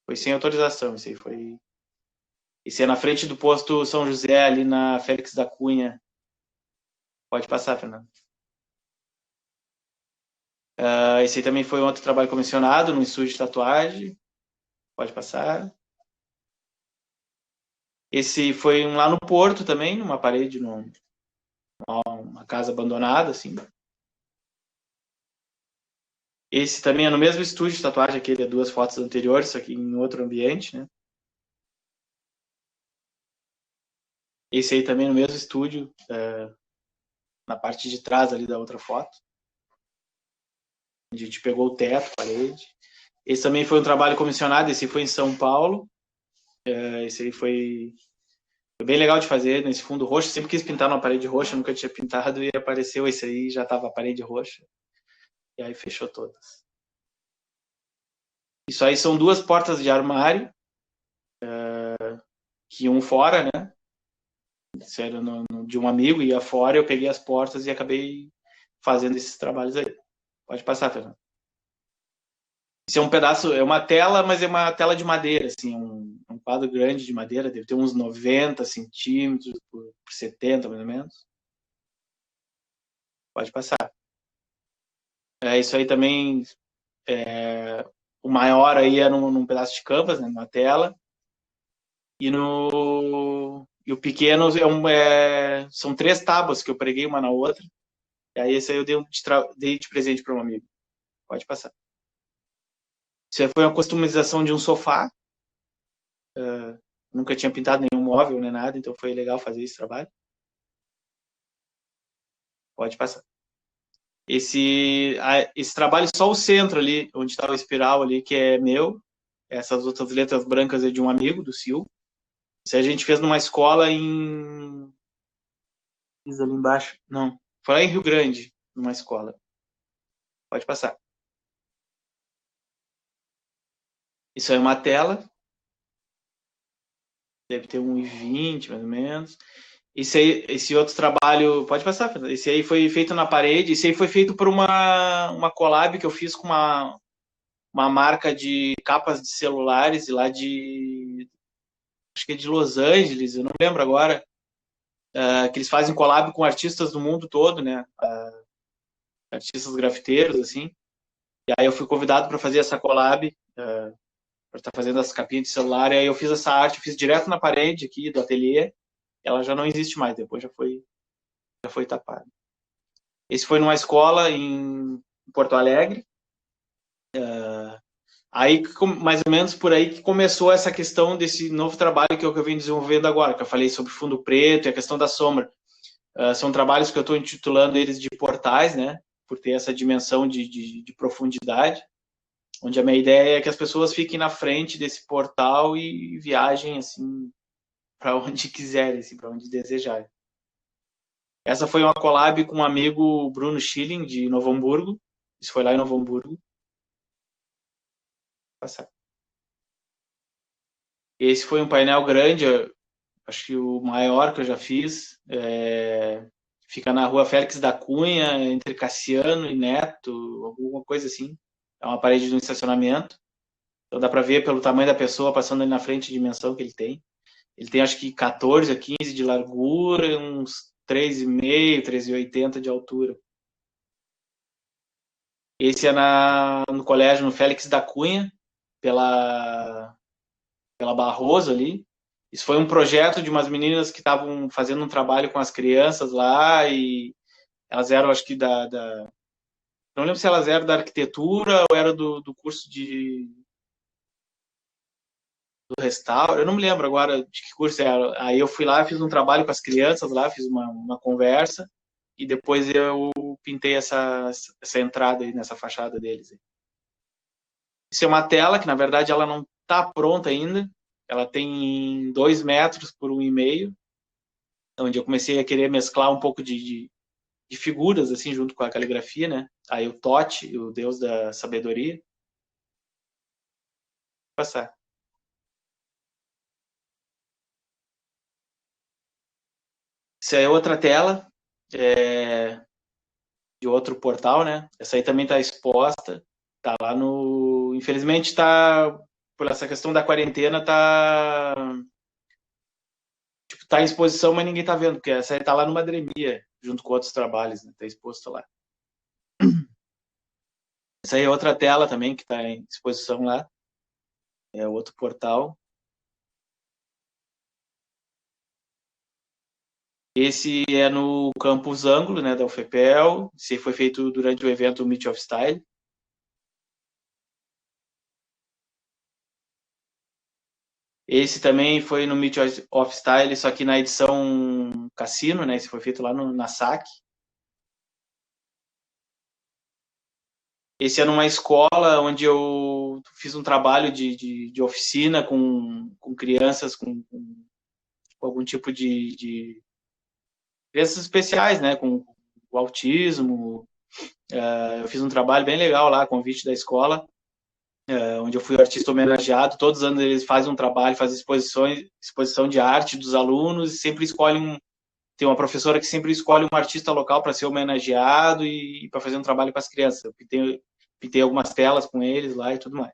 Speaker 2: foi sem autorização. Esse é na frente do posto São José, ali na Félix da Cunha. Pode passar, Fernando. Esse aí também foi outro trabalho comissionado no estúdio de tatuagem. Pode passar. Esse foi um lá no Porto também, numa parede, numa casa abandonada, assim. Esse também é no mesmo estúdio de tatuagem, aquele, duas fotos anteriores, só que em outro ambiente, né? Esse aí também no mesmo estúdio, na parte de trás ali da outra foto. A gente pegou o teto, parede. Esse também foi um trabalho comissionado, esse foi em São Paulo. Esse aí foi bem legal de fazer, nesse fundo roxo. Sempre quis pintar numa parede roxa, nunca tinha pintado, e apareceu esse aí, já estava a parede roxa. E aí fechou todas. Isso aí são duas portas de armário, que um fora, né? Sério, de um amigo, ia fora, eu peguei as portas e acabei fazendo esses trabalhos aí. Pode passar, Fernando. Isso é um pedaço, é uma tela, mas é uma tela de madeira, assim, um quadro grande de madeira, deve ter uns 90 centímetros por 70, mais ou menos. Pode passar. Isso aí também, o maior aí é num pedaço de canvas, né, numa tela, e o pequeno são 3 tábuas que eu preguei uma na outra, e aí esse aí eu dei de presente para um amigo. Pode passar. Isso aí foi uma customização de um sofá, nunca tinha pintado nenhum móvel nem nada, então foi legal fazer esse trabalho. Pode passar. Esse trabalho, só o centro ali, onde estava a espiral ali, que é meu. Essas outras letras brancas é de um amigo, do Sil. Isso a gente fez numa escola em... ali embaixo. Não, foi lá em Rio Grande, numa escola. Pode passar. Isso é uma tela. Deve ter 1,20 mais ou menos. Esse outro trabalho, pode passar, Fernando. Esse aí foi feito na parede. Esse aí foi feito por uma collab que eu fiz com uma marca de capas de celulares lá acho que é de Los Angeles, eu não lembro agora, que eles fazem collab com artistas do mundo todo, né? Artistas grafiteiros, assim. E aí eu fui convidado para fazer essa collab, para estar fazendo as capinhas de celular. E aí eu fiz essa arte, fiz direto na parede aqui do ateliê. Ela já não existe mais, depois já foi tapada. Esse foi numa escola em Porto Alegre. Aí, mais ou menos por aí que começou essa questão desse novo trabalho que eu venho desenvolvendo agora, que eu falei sobre fundo preto e a questão da sombra. São trabalhos que eu estou intitulando eles de portais, né? Por ter essa dimensão de profundidade, onde a minha ideia é que as pessoas fiquem na frente desse portal e viajem assim para onde quiserem, assim, para onde desejarem. Essa foi uma collab com um amigo, Bruno Schilling, de Novo Hamburgo. Isso foi lá em Novo Hamburgo. Esse foi um painel grande, acho que o maior que eu já fiz. Fica na rua Félix da Cunha, entre Cassiano e Neto, alguma coisa assim. É uma parede de um estacionamento. Então dá para ver pelo tamanho da pessoa passando ali na frente a dimensão que ele tem. Ele tem acho que 14 a 15 de largura, uns 3,5, 3,80 de altura. Esse é no colégio, no Félix da Cunha, pela Barroso ali. Isso foi um projeto de umas meninas que estavam fazendo um trabalho com as crianças lá, e elas eram, acho que não lembro se elas eram da arquitetura ou era do curso do restauro, eu não me lembro agora de que curso era. Aí eu fui lá, fiz um trabalho com as crianças lá, fiz uma conversa, e depois eu pintei essa entrada aí nessa fachada deles. Isso é uma tela que, na verdade, ela não está pronta ainda. Ela tem 2 metros por 1,5, onde eu comecei a querer mesclar um pouco de figuras, assim, junto com a caligrafia, né? Aí o Tote, o deus da sabedoria. Vou passar. Isso aí é outra tela, de outro portal, né? Essa aí também está exposta. Tá lá no... Infelizmente, tá... Por essa questão da quarentena, tá em exposição, mas ninguém tá vendo, porque essa aí tá lá no Madremia, junto com outros trabalhos, né? Tá exposto lá. Essa aí é outra tela também que tá em exposição lá. É outro portal. Esse é no Campus Ângulo, né, da UFPEL. Esse foi feito durante o evento Meet of Style. Esse também foi no Meet of Style, só que na edição Cassino, né? Esse foi feito lá na SAC. Esse é numa escola onde eu fiz um trabalho de oficina com crianças com algum tipo de crianças especiais, né? Com autismo. Eu fiz um trabalho bem legal lá, convite da escola, onde eu fui artista homenageado. Todos os anos eles fazem um trabalho, fazem exposição de arte dos alunos, e sempre escolhem tem uma professora que sempre escolhe um artista local para ser homenageado e para fazer um trabalho com as crianças. Eu pintei algumas telas com eles lá e tudo mais.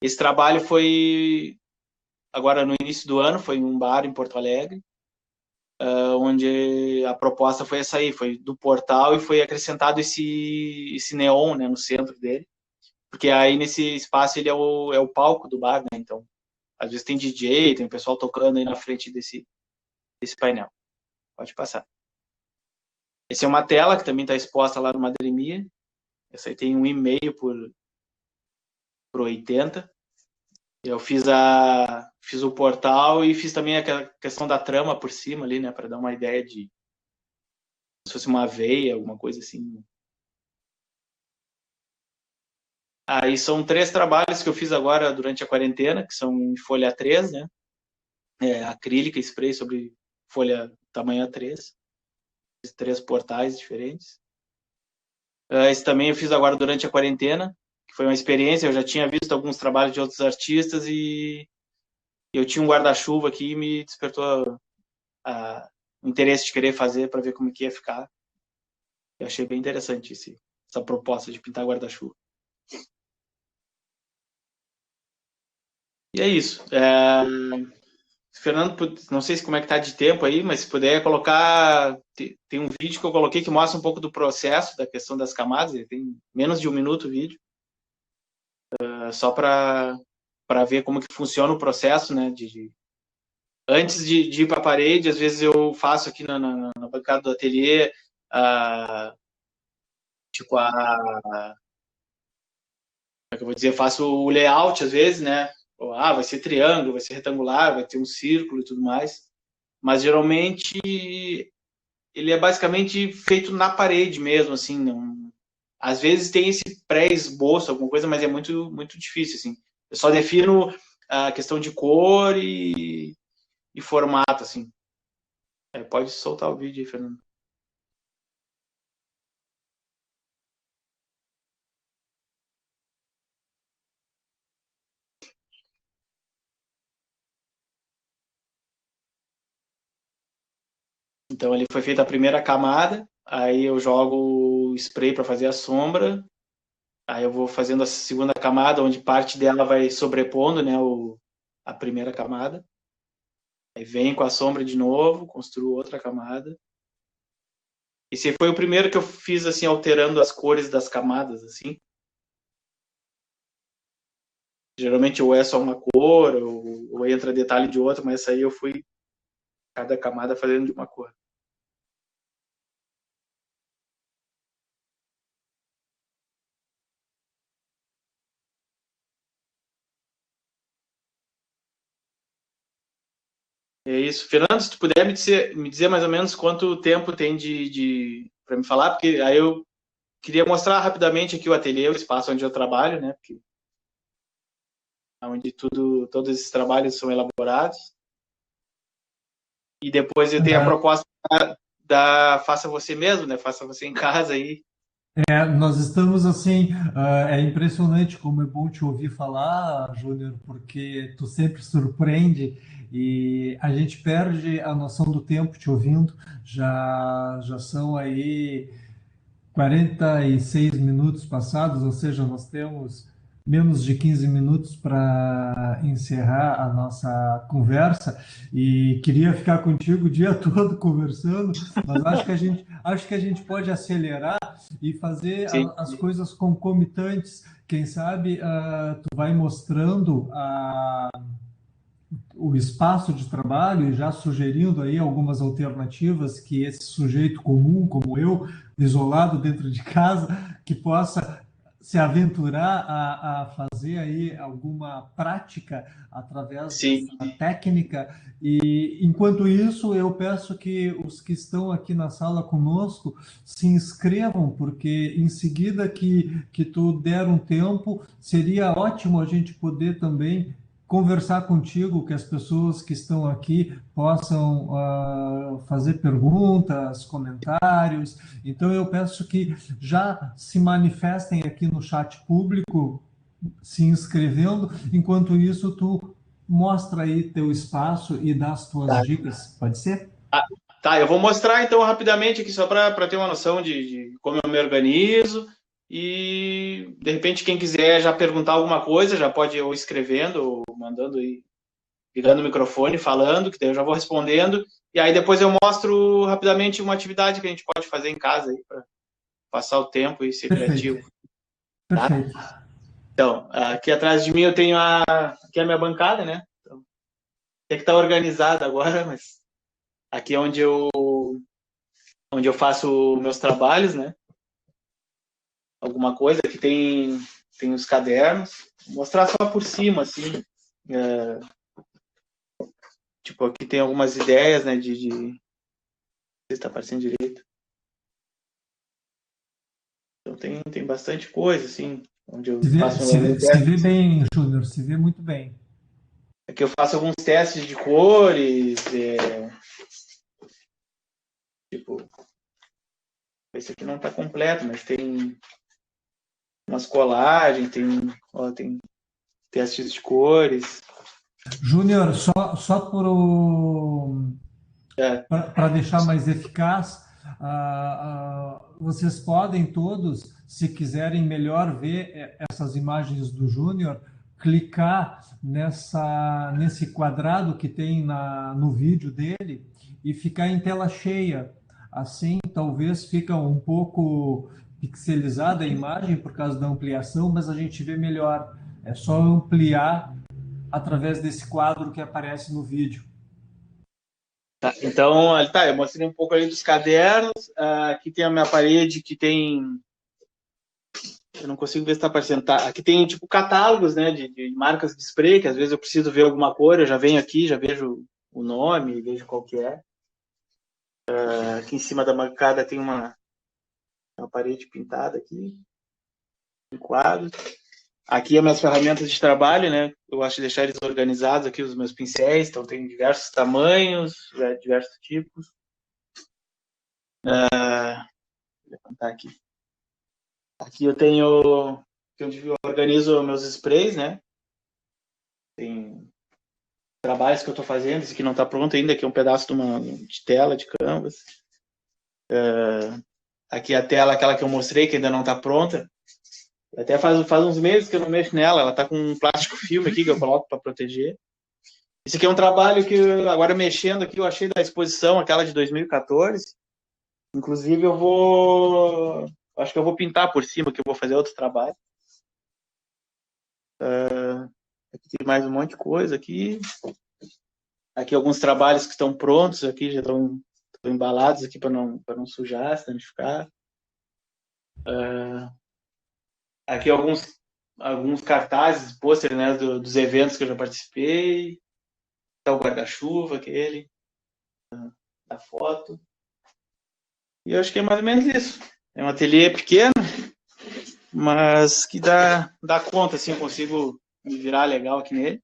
Speaker 2: Esse trabalho foi agora no início do ano, foi em um bar em Porto Alegre, onde a proposta foi essa aí, foi do portal, e foi acrescentado esse neon, né, no centro dele, porque aí nesse espaço ele é o palco do bar, né, então às vezes tem DJ, tem o pessoal tocando aí na frente desse painel. Pode passar. Essa é uma tela que também está exposta lá no Madremia. Essa aí tem 1,5 por 80. Eu fiz o portal e fiz também a questão da trama por cima ali, né, para dar uma ideia de se fosse uma veia, alguma coisa assim. Aí são 3 trabalhos que eu fiz agora durante a quarentena, que são em folha 3, né? Acrílica, spray sobre folha tamanho A3. Fiz 3 portais diferentes. Esse também eu fiz agora durante a quarentena, que foi uma experiência. Eu já tinha visto alguns trabalhos de outros artistas e eu tinha um guarda-chuva aqui e me despertou o interesse de querer fazer para ver como que ia ficar. Eu achei bem interessante essa proposta de pintar guarda-chuva. E é isso. Fernando, não sei como é que tá de tempo aí, mas se puder colocar, tem um vídeo que eu coloquei que mostra um pouco do processo, da questão das camadas, ele tem menos de 1 minuto o vídeo, só para ver como que funciona o processo, né, antes de ir para a parede. Às vezes eu faço aqui na bancada do ateliê, tipo, como é que eu vou dizer, faço o layout às vezes, né, vai ser triângulo, vai ser retangular, vai ter um círculo e tudo mais, mas geralmente ele é basicamente feito na parede mesmo, assim, não... Às vezes tem esse pré-esboço, alguma coisa, mas é muito, muito difícil, assim. Eu só defino a questão de cor e formato, assim. Pode soltar o vídeo aí, Fernando. Então, ali foi feita a primeira camada, aí eu jogo o spray para fazer a sombra, aí eu vou fazendo a segunda camada, onde parte dela vai sobrepondo, né, a primeira camada. Aí vem com a sombra de novo, construo outra camada. Esse foi o primeiro que eu fiz, assim, alterando as cores das camadas, assim. Geralmente ou é só uma cor, ou entra detalhe de outra, mas essa aí eu fui cada camada fazendo de uma cor. É isso. Fernando, se tu puder me dizer mais ou menos quanto tempo tem para me falar, porque aí eu queria mostrar rapidamente aqui o ateliê, o espaço onde eu trabalho, né? Porque é onde todos esses trabalhos são elaborados. E depois eu tenho a proposta da faça você mesmo, né? Faça você em casa aí.
Speaker 1: Nós estamos assim, é impressionante como é bom te ouvir falar, Júnior, porque tu sempre surpreende e a gente perde a noção do tempo te ouvindo. Já são aí 46 minutos passados, ou seja, nós temos menos de 15 minutos para encerrar a nossa conversa e queria ficar contigo o dia todo conversando, mas acho que a gente pode acelerar e fazer
Speaker 2: Sim.
Speaker 1: as coisas concomitantes. Quem sabe tu vai mostrando o espaço de trabalho e já sugerindo aí algumas alternativas que esse sujeito comum, como eu, isolado dentro de casa, que possa se aventurar a fazer aí alguma prática através
Speaker 2: Sim.
Speaker 1: dessa técnica. E enquanto isso, eu peço que os que estão aqui na sala conosco se inscrevam, porque em seguida que tu der um tempo, seria ótimo a gente poder também conversar contigo, que as pessoas que estão aqui possam fazer perguntas, comentários. Então, eu peço que já se manifestem aqui no chat público, se inscrevendo. Enquanto isso, tu mostra aí teu espaço e dá as tuas
Speaker 2: Tá.
Speaker 1: dicas. Pode ser?
Speaker 2: Tá, eu vou mostrar então rapidamente aqui só para ter uma noção de como eu me organizo e de repente quem quiser já perguntar alguma coisa já pode ou escrevendo ou mandando aí, ligando o microfone, falando, que daí eu já vou respondendo e aí depois eu mostro rapidamente uma atividade que a gente pode fazer em casa aí para passar o tempo e ser
Speaker 1: Perfeito,
Speaker 2: criativo, tá?
Speaker 1: perfeito.
Speaker 2: Então, aqui atrás de mim eu tenho aqui a minha bancada, né? Então, tem que estar organizada agora, mas aqui é onde eu faço meus trabalhos, né? Alguma coisa que tem os cadernos. Vou mostrar só por cima, assim. É, tipo, aqui tem algumas ideias, né? Não sei se está aparecendo direito. Então tem bastante coisa, assim, onde eu faço alguns
Speaker 1: Se vê
Speaker 2: testes.
Speaker 1: bem, Júnior, se vê muito bem.
Speaker 2: Aqui eu faço alguns testes de cores, tipo, esse aqui não está completo, mas tem umas colagens, tem testes de cores.
Speaker 1: Júnior, só
Speaker 2: É,
Speaker 1: para deixar mais eficaz, vocês podem todos, se quiserem melhor ver essas imagens do Júnior, clicar nesse quadrado que tem no vídeo dele e ficar em tela cheia. Assim, talvez fica um pouco pixelizada a imagem por causa da ampliação, mas a gente vê melhor. É só ampliar através desse quadro que aparece no vídeo.
Speaker 2: tá. Então, tá, eu mostrei um pouco ali dos cadernos. Aqui tem a minha parede que tem. Eu não consigo ver se está aparecendo. Tá, aqui tem tipo catálogos, né, de marcas de spray, que às vezes eu preciso ver alguma cor, eu já venho aqui, já vejo o nome, vejo qual que é. Aqui em cima da bancada tem uma parede pintada aqui, um quadro. Aqui as minhas ferramentas de trabalho, né? Eu gosto de deixar eles organizados aqui, os meus pincéis, então tem diversos tamanhos, diversos tipos. Vou levantar aqui. Aqui eu tenho, eu organizo meus sprays, né? Tem trabalhos que eu estou fazendo, esse aqui não está pronto ainda, aqui é um pedaço de tela, de canvas. Aqui a tela, aquela que eu mostrei, que ainda não está pronta. Até faz uns meses que eu não mexo nela, ela está com um plástico filme aqui que eu coloco para proteger. Esse aqui é um trabalho que, agora mexendo aqui, eu achei da exposição, aquela de 2014. Inclusive, acho que eu vou pintar por cima, que eu vou fazer outro trabalho. Aqui tem mais um monte de coisa aqui. Aqui alguns trabalhos que estão prontos, aqui já estão embalados aqui para não sujar, santificar. Aqui alguns cartazes, pôster, né, dos eventos que eu já participei. Tá o guarda-chuva, aquele, da foto. E eu acho que é mais ou menos isso. É um ateliê pequeno, mas que dá conta, assim, eu consigo me virar legal aqui nele.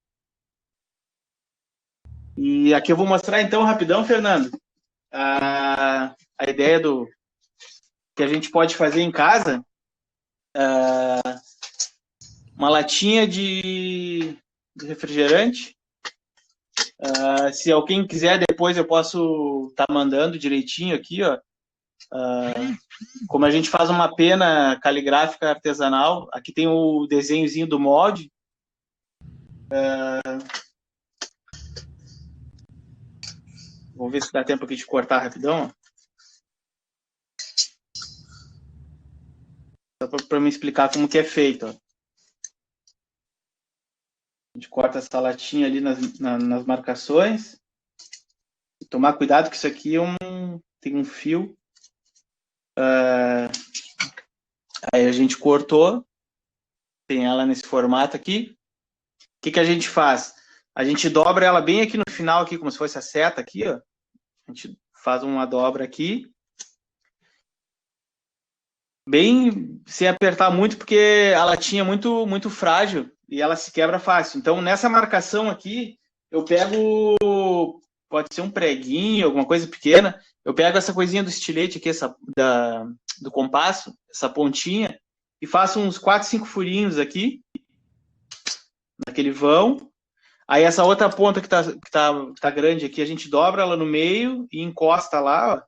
Speaker 2: E aqui eu vou mostrar, então, rapidão, Fernando, a ideia do que a gente pode fazer em casa. Uma latinha de refrigerante. Se alguém quiser, depois eu posso estar mandando direitinho aqui, ó. Como a gente faz uma pena caligráfica artesanal, aqui tem o desenhozinho do molde. Vamos ver se dá tempo aqui de cortar rapidão. Só para me explicar como que é feito. Ó. A gente corta essa latinha ali nas marcações. E tomar cuidado que isso aqui tem um fio. Aí a gente cortou. Tem ela nesse formato aqui. O que a gente faz? A gente dobra ela bem aqui no final, aqui, como se fosse a seta aqui, ó. A gente faz uma dobra aqui. Bem sem apertar muito, porque a latinha é muito, muito frágil e ela se quebra fácil. Então, nessa marcação aqui, eu pego, pode ser um preguinho, alguma coisa pequena, eu pego essa coisinha do estilete aqui, do compasso, essa pontinha, e faço uns 4, 5 furinhos aqui, naquele vão. Aí essa outra ponta que tá grande aqui, a gente dobra ela no meio e encosta lá, ó,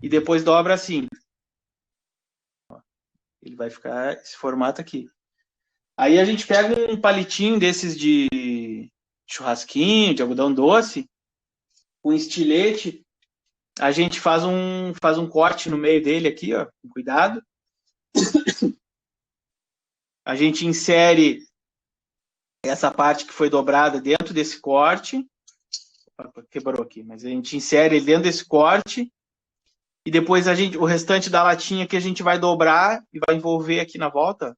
Speaker 2: e depois dobra assim. Ele vai ficar esse formato aqui. Aí a gente pega um palitinho desses de churrasquinho, de algodão doce, com estilete, a gente faz um corte no meio dele aqui, ó, com cuidado. A gente insere essa parte que foi dobrada dentro desse corte. Quebrou aqui, mas a gente insere ele dentro desse corte e depois o restante da latinha que a gente vai dobrar e vai envolver aqui na volta.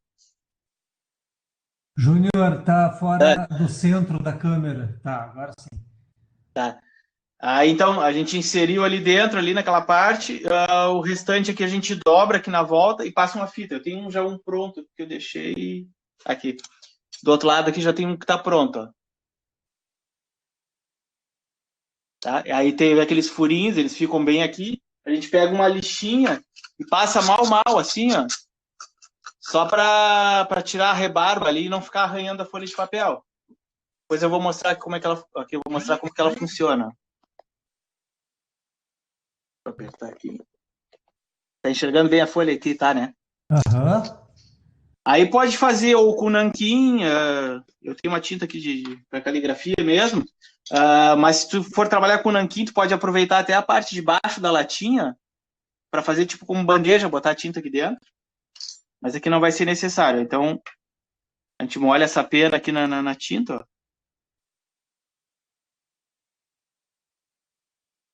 Speaker 1: Júnior, tá fora do centro da câmera. Tá, agora sim.
Speaker 2: Tá. Aí, então, a gente inseriu ali dentro, ali naquela parte, o restante aqui a gente dobra aqui na volta e passa uma fita. Eu tenho já um pronto que eu deixei aqui. Do outro lado aqui já tem um que tá pronto, ó. Tá? Aí tem aqueles furinhos, eles ficam bem aqui. A gente pega uma lixinha e passa mal, assim, ó. Só para tirar a rebarba ali e não ficar arranhando a folha de papel. Depois eu vou mostrar como é que ela, aqui eu vou mostrar como que ela funciona. Vou apertar aqui. Tá enxergando bem a folha aqui, tá, né?
Speaker 1: Aham.
Speaker 2: Aí pode fazer ou com nanquim, eu tenho uma tinta aqui para caligrafia mesmo, mas se tu for trabalhar com nanquim, tu pode aproveitar até a parte de baixo da latinha para fazer tipo como bandeja, botar a tinta aqui dentro. Mas aqui não vai ser necessário. Então, a gente molha essa pena aqui na tinta, ó.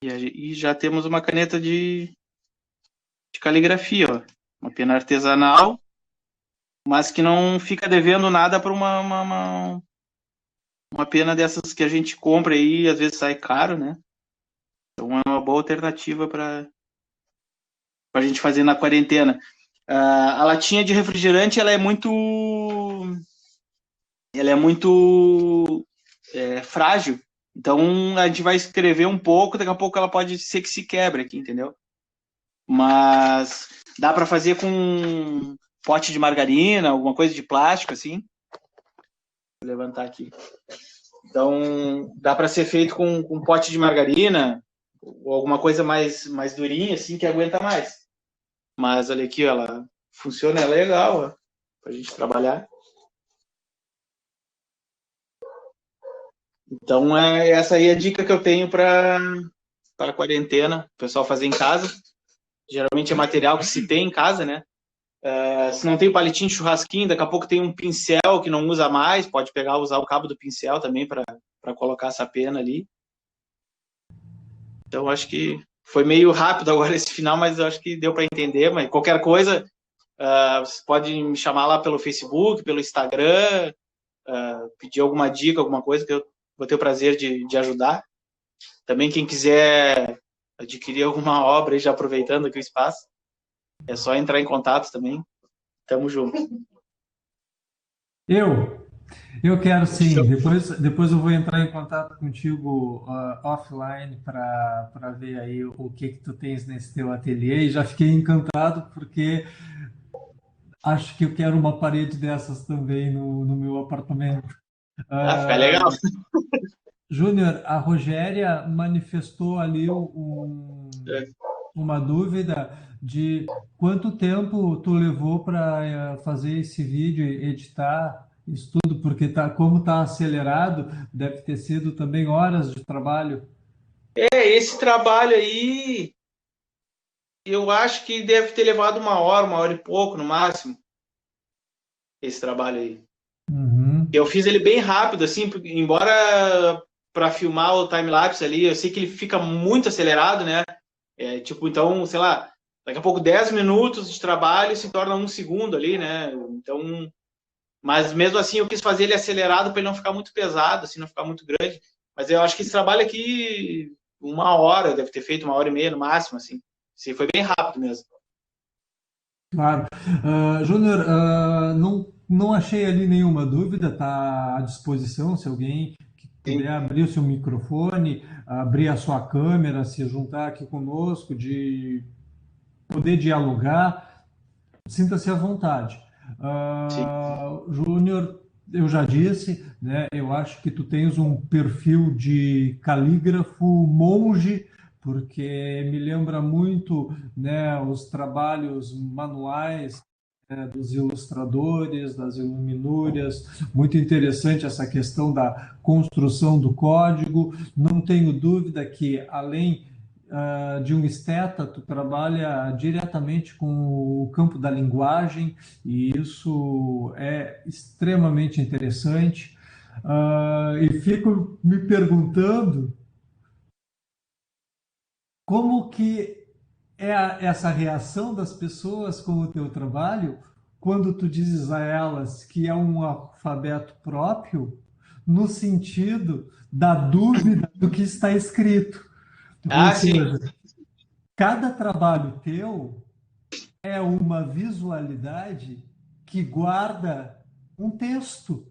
Speaker 2: E já temos uma caneta de caligrafia, ó. Uma pena artesanal, mas que não fica devendo nada para uma pena dessas que a gente compra aí, às vezes sai caro, né? Então é uma boa alternativa para a gente fazer na quarentena. A latinha de refrigerante ela é muito frágil. Então a gente vai escrever um pouco, daqui a pouco ela pode ser que se quebre aqui, entendeu? Mas dá para fazer com pote de margarina, alguma coisa de plástico assim. Vou levantar aqui. Então dá para ser feito com pote de margarina ou alguma coisa mais durinha assim que aguenta mais. Mas olha aqui, ela funciona, é legal para a gente trabalhar. Então, essa aí é a dica que eu tenho para a quarentena, o pessoal fazer em casa. geralmente é material que se tem em casa, né? Se não tem palitinho de churrasquinho, daqui a pouco tem um pincel que não usa mais, pode pegar usar o cabo do pincel também para colocar essa pena ali. Então, acho que foi meio rápido agora esse final, mas eu acho que deu para entender. Mas qualquer coisa, você pode me chamar lá pelo Facebook, pelo Instagram, pedir alguma dica, alguma coisa, que eu vou ter o prazer de ajudar. Também quem quiser adquirir alguma obra, já aproveitando aqui o espaço, é só entrar em contato também. Tamo junto.
Speaker 1: Eu, eu quero sim. Depois eu vou entrar em contato contigo offline para ver aí o que tu tens nesse teu ateliê. E já fiquei encantado porque acho que eu quero uma parede dessas também no meu apartamento.
Speaker 2: Fica legal.
Speaker 1: Júnior, a Rogéria manifestou ali uma dúvida de quanto tempo tu levou para fazer esse vídeo, editar isso tudo, porque como tá acelerado, deve ter sido também horas de trabalho.
Speaker 2: Esse trabalho aí, eu acho que deve ter levado uma hora e pouco, no máximo, esse trabalho aí.
Speaker 1: Uhum.
Speaker 2: Eu fiz ele bem rápido, assim, embora para filmar o time-lapse ali, eu sei que ele fica muito acelerado, né? Tipo, então, sei lá, daqui a pouco 10 minutos de trabalho se torna um segundo ali, né? Então, mas mesmo assim eu quis fazer ele acelerado para ele não ficar muito pesado, assim, não ficar muito grande. Mas eu acho que esse trabalho aqui, uma hora, deve ter feito uma hora e meia no máximo, assim. Sim, foi bem rápido mesmo.
Speaker 1: Claro. Júnior, não achei ali nenhuma dúvida, está à disposição. Se alguém que
Speaker 2: Sim,
Speaker 1: puder abrir o seu microfone, abrir a sua câmera, se juntar aqui conosco, de poder dialogar, sinta-se à vontade.
Speaker 2: sim.
Speaker 1: Júnior, eu já disse, né, eu acho que tu tens um perfil de calígrafo monge, porque me lembra muito, né, os trabalhos manuais, né, dos ilustradores, das iluminúrias. Muito interessante essa questão da construção do código. Não tenho dúvida que, além de um esteta, tu trabalha diretamente com o campo da linguagem, e isso é extremamente interessante. E fico me perguntando como que é essa reação das pessoas com o teu trabalho quando tu dizes a elas que é um alfabeto próprio, no sentido da dúvida do que está escrito. Ou
Speaker 2: Ah, sim,
Speaker 1: seja, cada trabalho teu é uma visualidade que guarda um texto.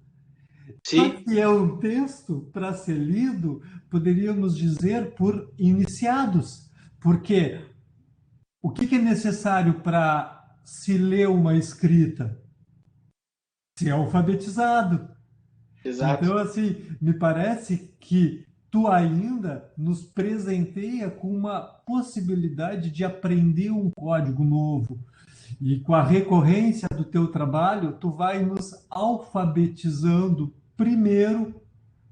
Speaker 1: Só
Speaker 2: sim,
Speaker 1: que é um texto para ser lido, poderíamos dizer, por iniciados. Porque o que é necessário para se ler uma escrita? Ser alfabetizado.
Speaker 2: exato.
Speaker 1: Então, assim, me parece que tu ainda nos presenteia com uma possibilidade de aprender um código novo. E com a recorrência do teu trabalho, tu vai nos alfabetizando primeiro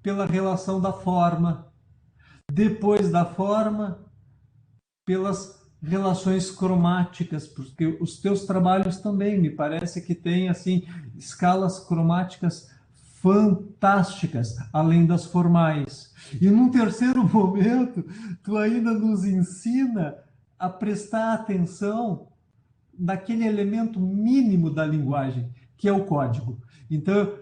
Speaker 1: pela relação da forma, depois da forma, pelas relações cromáticas, porque os teus trabalhos também me parece que têm assim escalas cromáticas fantásticas, além das formais. E num terceiro momento, tu ainda nos ensina a prestar atenção daquele elemento mínimo da linguagem, que é o código. Então,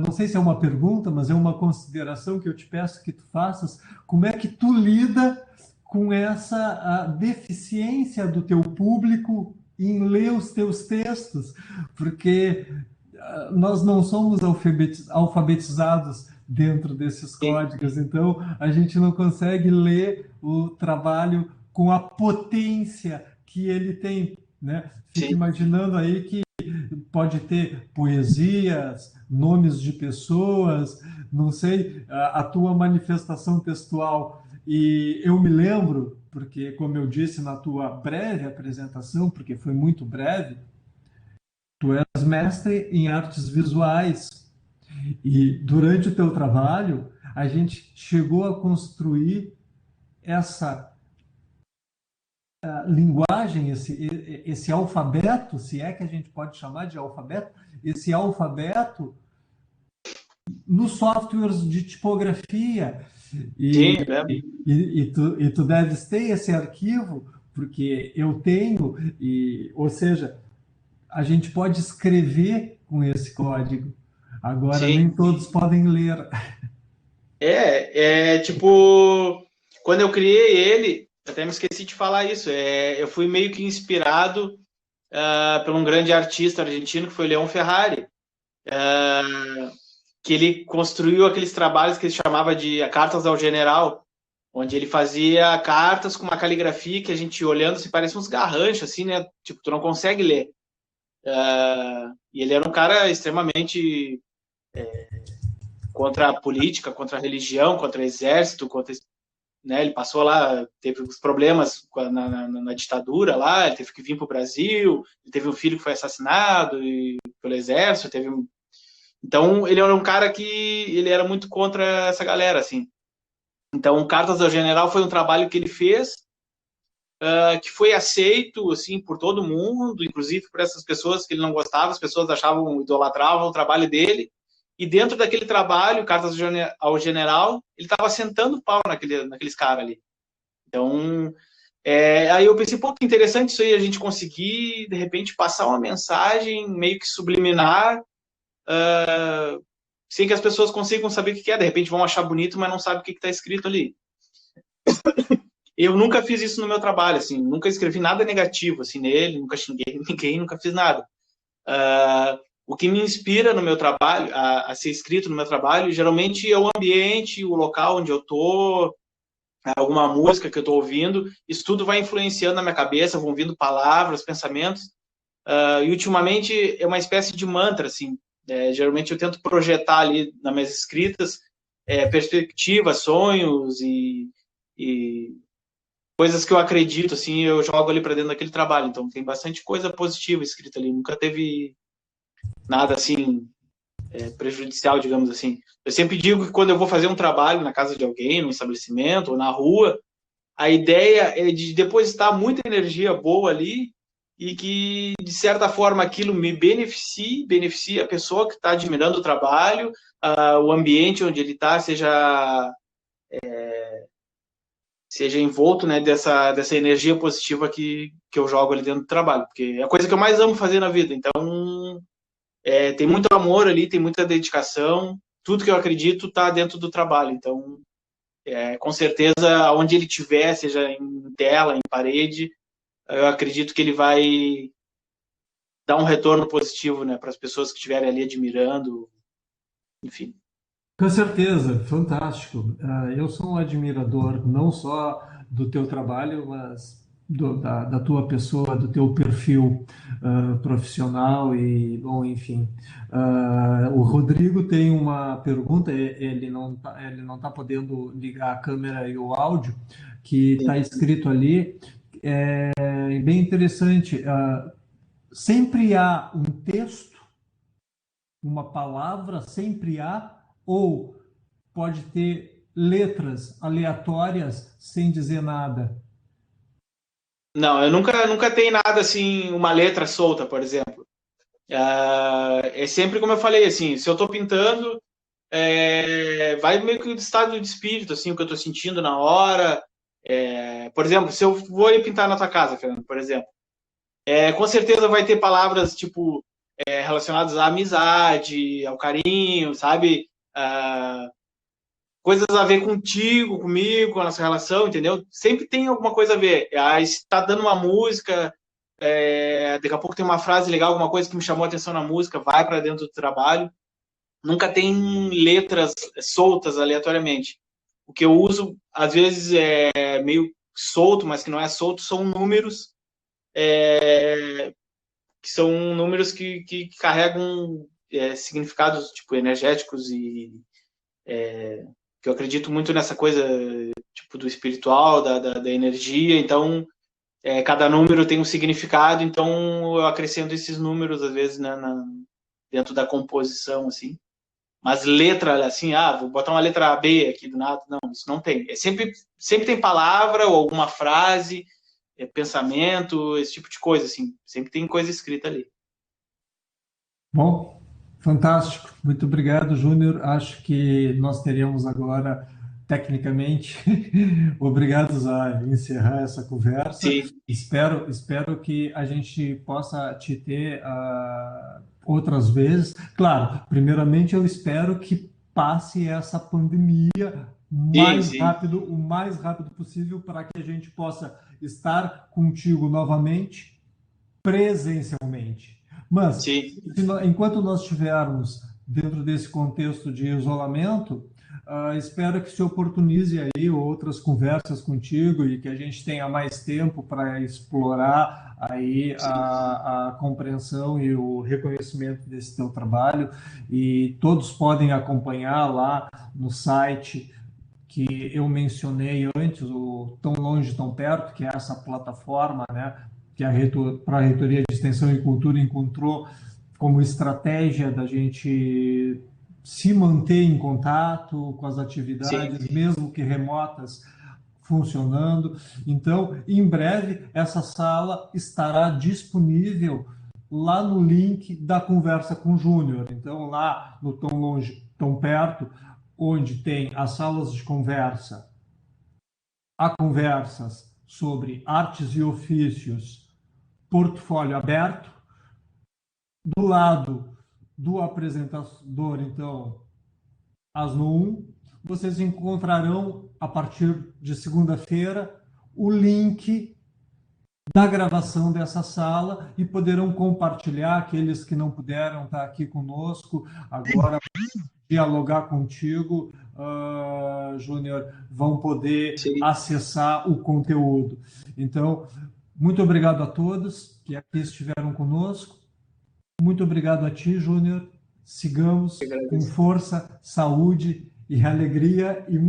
Speaker 1: não sei se é uma pergunta, mas é uma consideração que eu te peço que tu faças. Como é que tu lida com essa deficiência do teu público em ler os teus textos? Porque nós não somos alfabetizados dentro desses
Speaker 2: Sim,
Speaker 1: códigos, então a gente não consegue ler o trabalho com a potência que ele tem, né? Fico
Speaker 2: sim.
Speaker 1: imaginando aí que pode ter poesias, nomes de pessoas, não sei, a tua manifestação textual. E eu me lembro, porque, como eu disse na tua breve apresentação, porque foi muito breve, tu és mestre em artes visuais. E durante o teu trabalho, a gente chegou a construir essa linguagem, esse alfabeto, se é que a gente pode chamar de alfabeto, esse alfabeto nos softwares de tipografia. E,
Speaker 2: Sim, né?
Speaker 1: e tu deves ter esse arquivo, porque eu tenho, ou seja, a gente pode escrever com esse código. Agora,
Speaker 2: Sim.
Speaker 1: nem todos podem ler.
Speaker 2: Tipo, quando eu criei ele, até me esqueci de falar isso, eu fui meio que inspirado por um grande artista argentino que foi Leon Ferrari, que ele construiu aqueles trabalhos que ele chamava de Cartas ao General, onde ele fazia cartas com uma caligrafia que a gente olhando se parece uns garranchos, assim, né? Tipo, tu não consegue ler. E ele era um cara extremamente contra a política, contra a religião, contra o exército, né, ele passou lá, teve os problemas na ditadura lá, ele teve que vir para o Brasil, ele teve um filho que foi assassinado pelo exército, então ele era um cara que ele era muito contra essa galera, assim. Então, Cartas ao General foi um trabalho que ele fez, que foi aceito, assim, por todo mundo, inclusive por essas pessoas que ele não gostava, as pessoas achavam, idolatravam o trabalho dele, e dentro daquele trabalho, Cartas ao General, ele estava sentando pau naqueles caras ali. Então, aí eu pensei, pô, que interessante isso aí, a gente conseguir, de repente, passar uma mensagem meio que subliminar, sem que as pessoas consigam saber o que é. De repente vão achar bonito, mas não sabem o que está escrito ali. Eu nunca fiz isso no meu trabalho, assim, nunca escrevi nada negativo assim nele, nunca xinguei ninguém, nunca fiz nada. O que me inspira no meu trabalho, a ser escrito no meu trabalho, geralmente é o ambiente, o local onde eu tô, alguma música que eu estou ouvindo, isso tudo vai influenciando na minha cabeça, vão vindo palavras, pensamentos, e ultimamente é uma espécie de mantra, assim, geralmente eu tento projetar ali nas minhas escritas perspectivas, sonhos e coisas que eu acredito, assim, eu jogo ali para dentro daquele trabalho, então tem bastante coisa positiva escrita ali, nunca teve nada, assim, prejudicial, digamos assim. Eu sempre digo que quando eu vou fazer um trabalho na casa de alguém, no estabelecimento ou na rua, a ideia é de depositar muita energia boa ali e que, de certa forma, aquilo me beneficie a pessoa que está admirando o trabalho, o ambiente onde ele está seja envolto, né, dessa energia positiva que eu jogo ali dentro do trabalho, porque é a coisa que eu mais amo fazer na vida. Então, tem muito amor ali, tem muita dedicação, tudo que eu acredito está dentro do trabalho. Então, com certeza, onde ele estiver, seja em tela, em parede, eu acredito que ele vai dar um retorno positivo, né, para as pessoas que estiverem ali admirando, enfim.
Speaker 1: Com certeza, fantástico. Eu sou um admirador não só do teu trabalho, mas da tua pessoa, do teu perfil profissional e, bom, enfim. O Rodrigo tem uma pergunta, ele não tá podendo ligar a câmera e o áudio, que está escrito ali, bem interessante. Sempre há um texto, uma palavra, sempre há, ou pode ter letras aleatórias sem dizer nada.
Speaker 2: Não, eu nunca tenho nada assim, uma letra solta, por exemplo. É sempre como eu falei, assim, se eu estou pintando, vai meio que do estado de espírito, assim, o que eu estou sentindo na hora. Por exemplo, se eu vou ir pintar na tua casa, Fernando, por exemplo, com certeza vai ter palavras, tipo, relacionadas à amizade, ao carinho, sabe? Coisas a ver contigo, comigo, com a nossa relação, entendeu? Sempre tem alguma coisa a ver. Aí está dando uma música, daqui a pouco tem uma frase legal, alguma coisa que me chamou a atenção na música, vai para dentro do trabalho. Nunca tem letras soltas aleatoriamente. O que eu uso, às vezes, é meio solto, mas que não é solto, são números, que são números que carregam significados tipo energéticos e que eu acredito muito nessa coisa tipo do espiritual, da energia. Então, cada número tem um significado. Então, eu acrescento esses números às vezes dentro da composição, assim. Mas letra, assim, vou botar uma letra B aqui do nada. Não, isso não tem. Sempre tem palavra ou alguma frase pensamento, esse tipo de coisa, assim. Sempre tem coisa escrita ali.
Speaker 1: Bom, fantástico. Muito obrigado, Júnior. Acho que nós teríamos agora, tecnicamente, obrigados a encerrar essa conversa.
Speaker 2: Sim,
Speaker 1: Espero que a gente possa te ter outras vezes. Claro, primeiramente eu espero que passe essa pandemia
Speaker 2: sim,
Speaker 1: mais
Speaker 2: sim,
Speaker 1: rápido, o mais rápido possível, para que a gente possa estar contigo novamente presencialmente. Mas,
Speaker 2: sim,
Speaker 1: enquanto nós estivermos dentro desse contexto de isolamento, espero que se oportunize aí outras conversas contigo e que a gente tenha mais tempo para explorar aí
Speaker 2: sim,
Speaker 1: a compreensão e o reconhecimento desse teu trabalho. E todos podem acompanhar lá no site que eu mencionei antes, o Tão Longe, Tão Perto, que é essa plataforma, né, que para a Reitoria de Extensão e Cultura encontrou como estratégia da gente se manter em contato com as
Speaker 2: sim,
Speaker 1: atividades, mesmo que remotas, funcionando. Então, em breve, essa sala estará disponível lá no link da conversa com o Júnior. Então, lá no Tão Longe, Tão Perto, onde tem as salas de conversa, há conversas sobre artes e ofícios, portfólio aberto. Do lado do apresentador, então, Asno 1, vocês encontrarão, a partir de segunda-feira, o link da gravação dessa sala e poderão compartilhar aqueles que não puderam estar aqui conosco agora, dialogar contigo, Júnior, vão poder
Speaker 2: sim.
Speaker 1: acessar o conteúdo. Então, muito obrigado a todos que aqui estiveram conosco. Muito obrigado a ti, Júnior.
Speaker 2: Eu
Speaker 1: Sigamos com
Speaker 2: agradeço.
Speaker 1: força, saúde e alegria e muito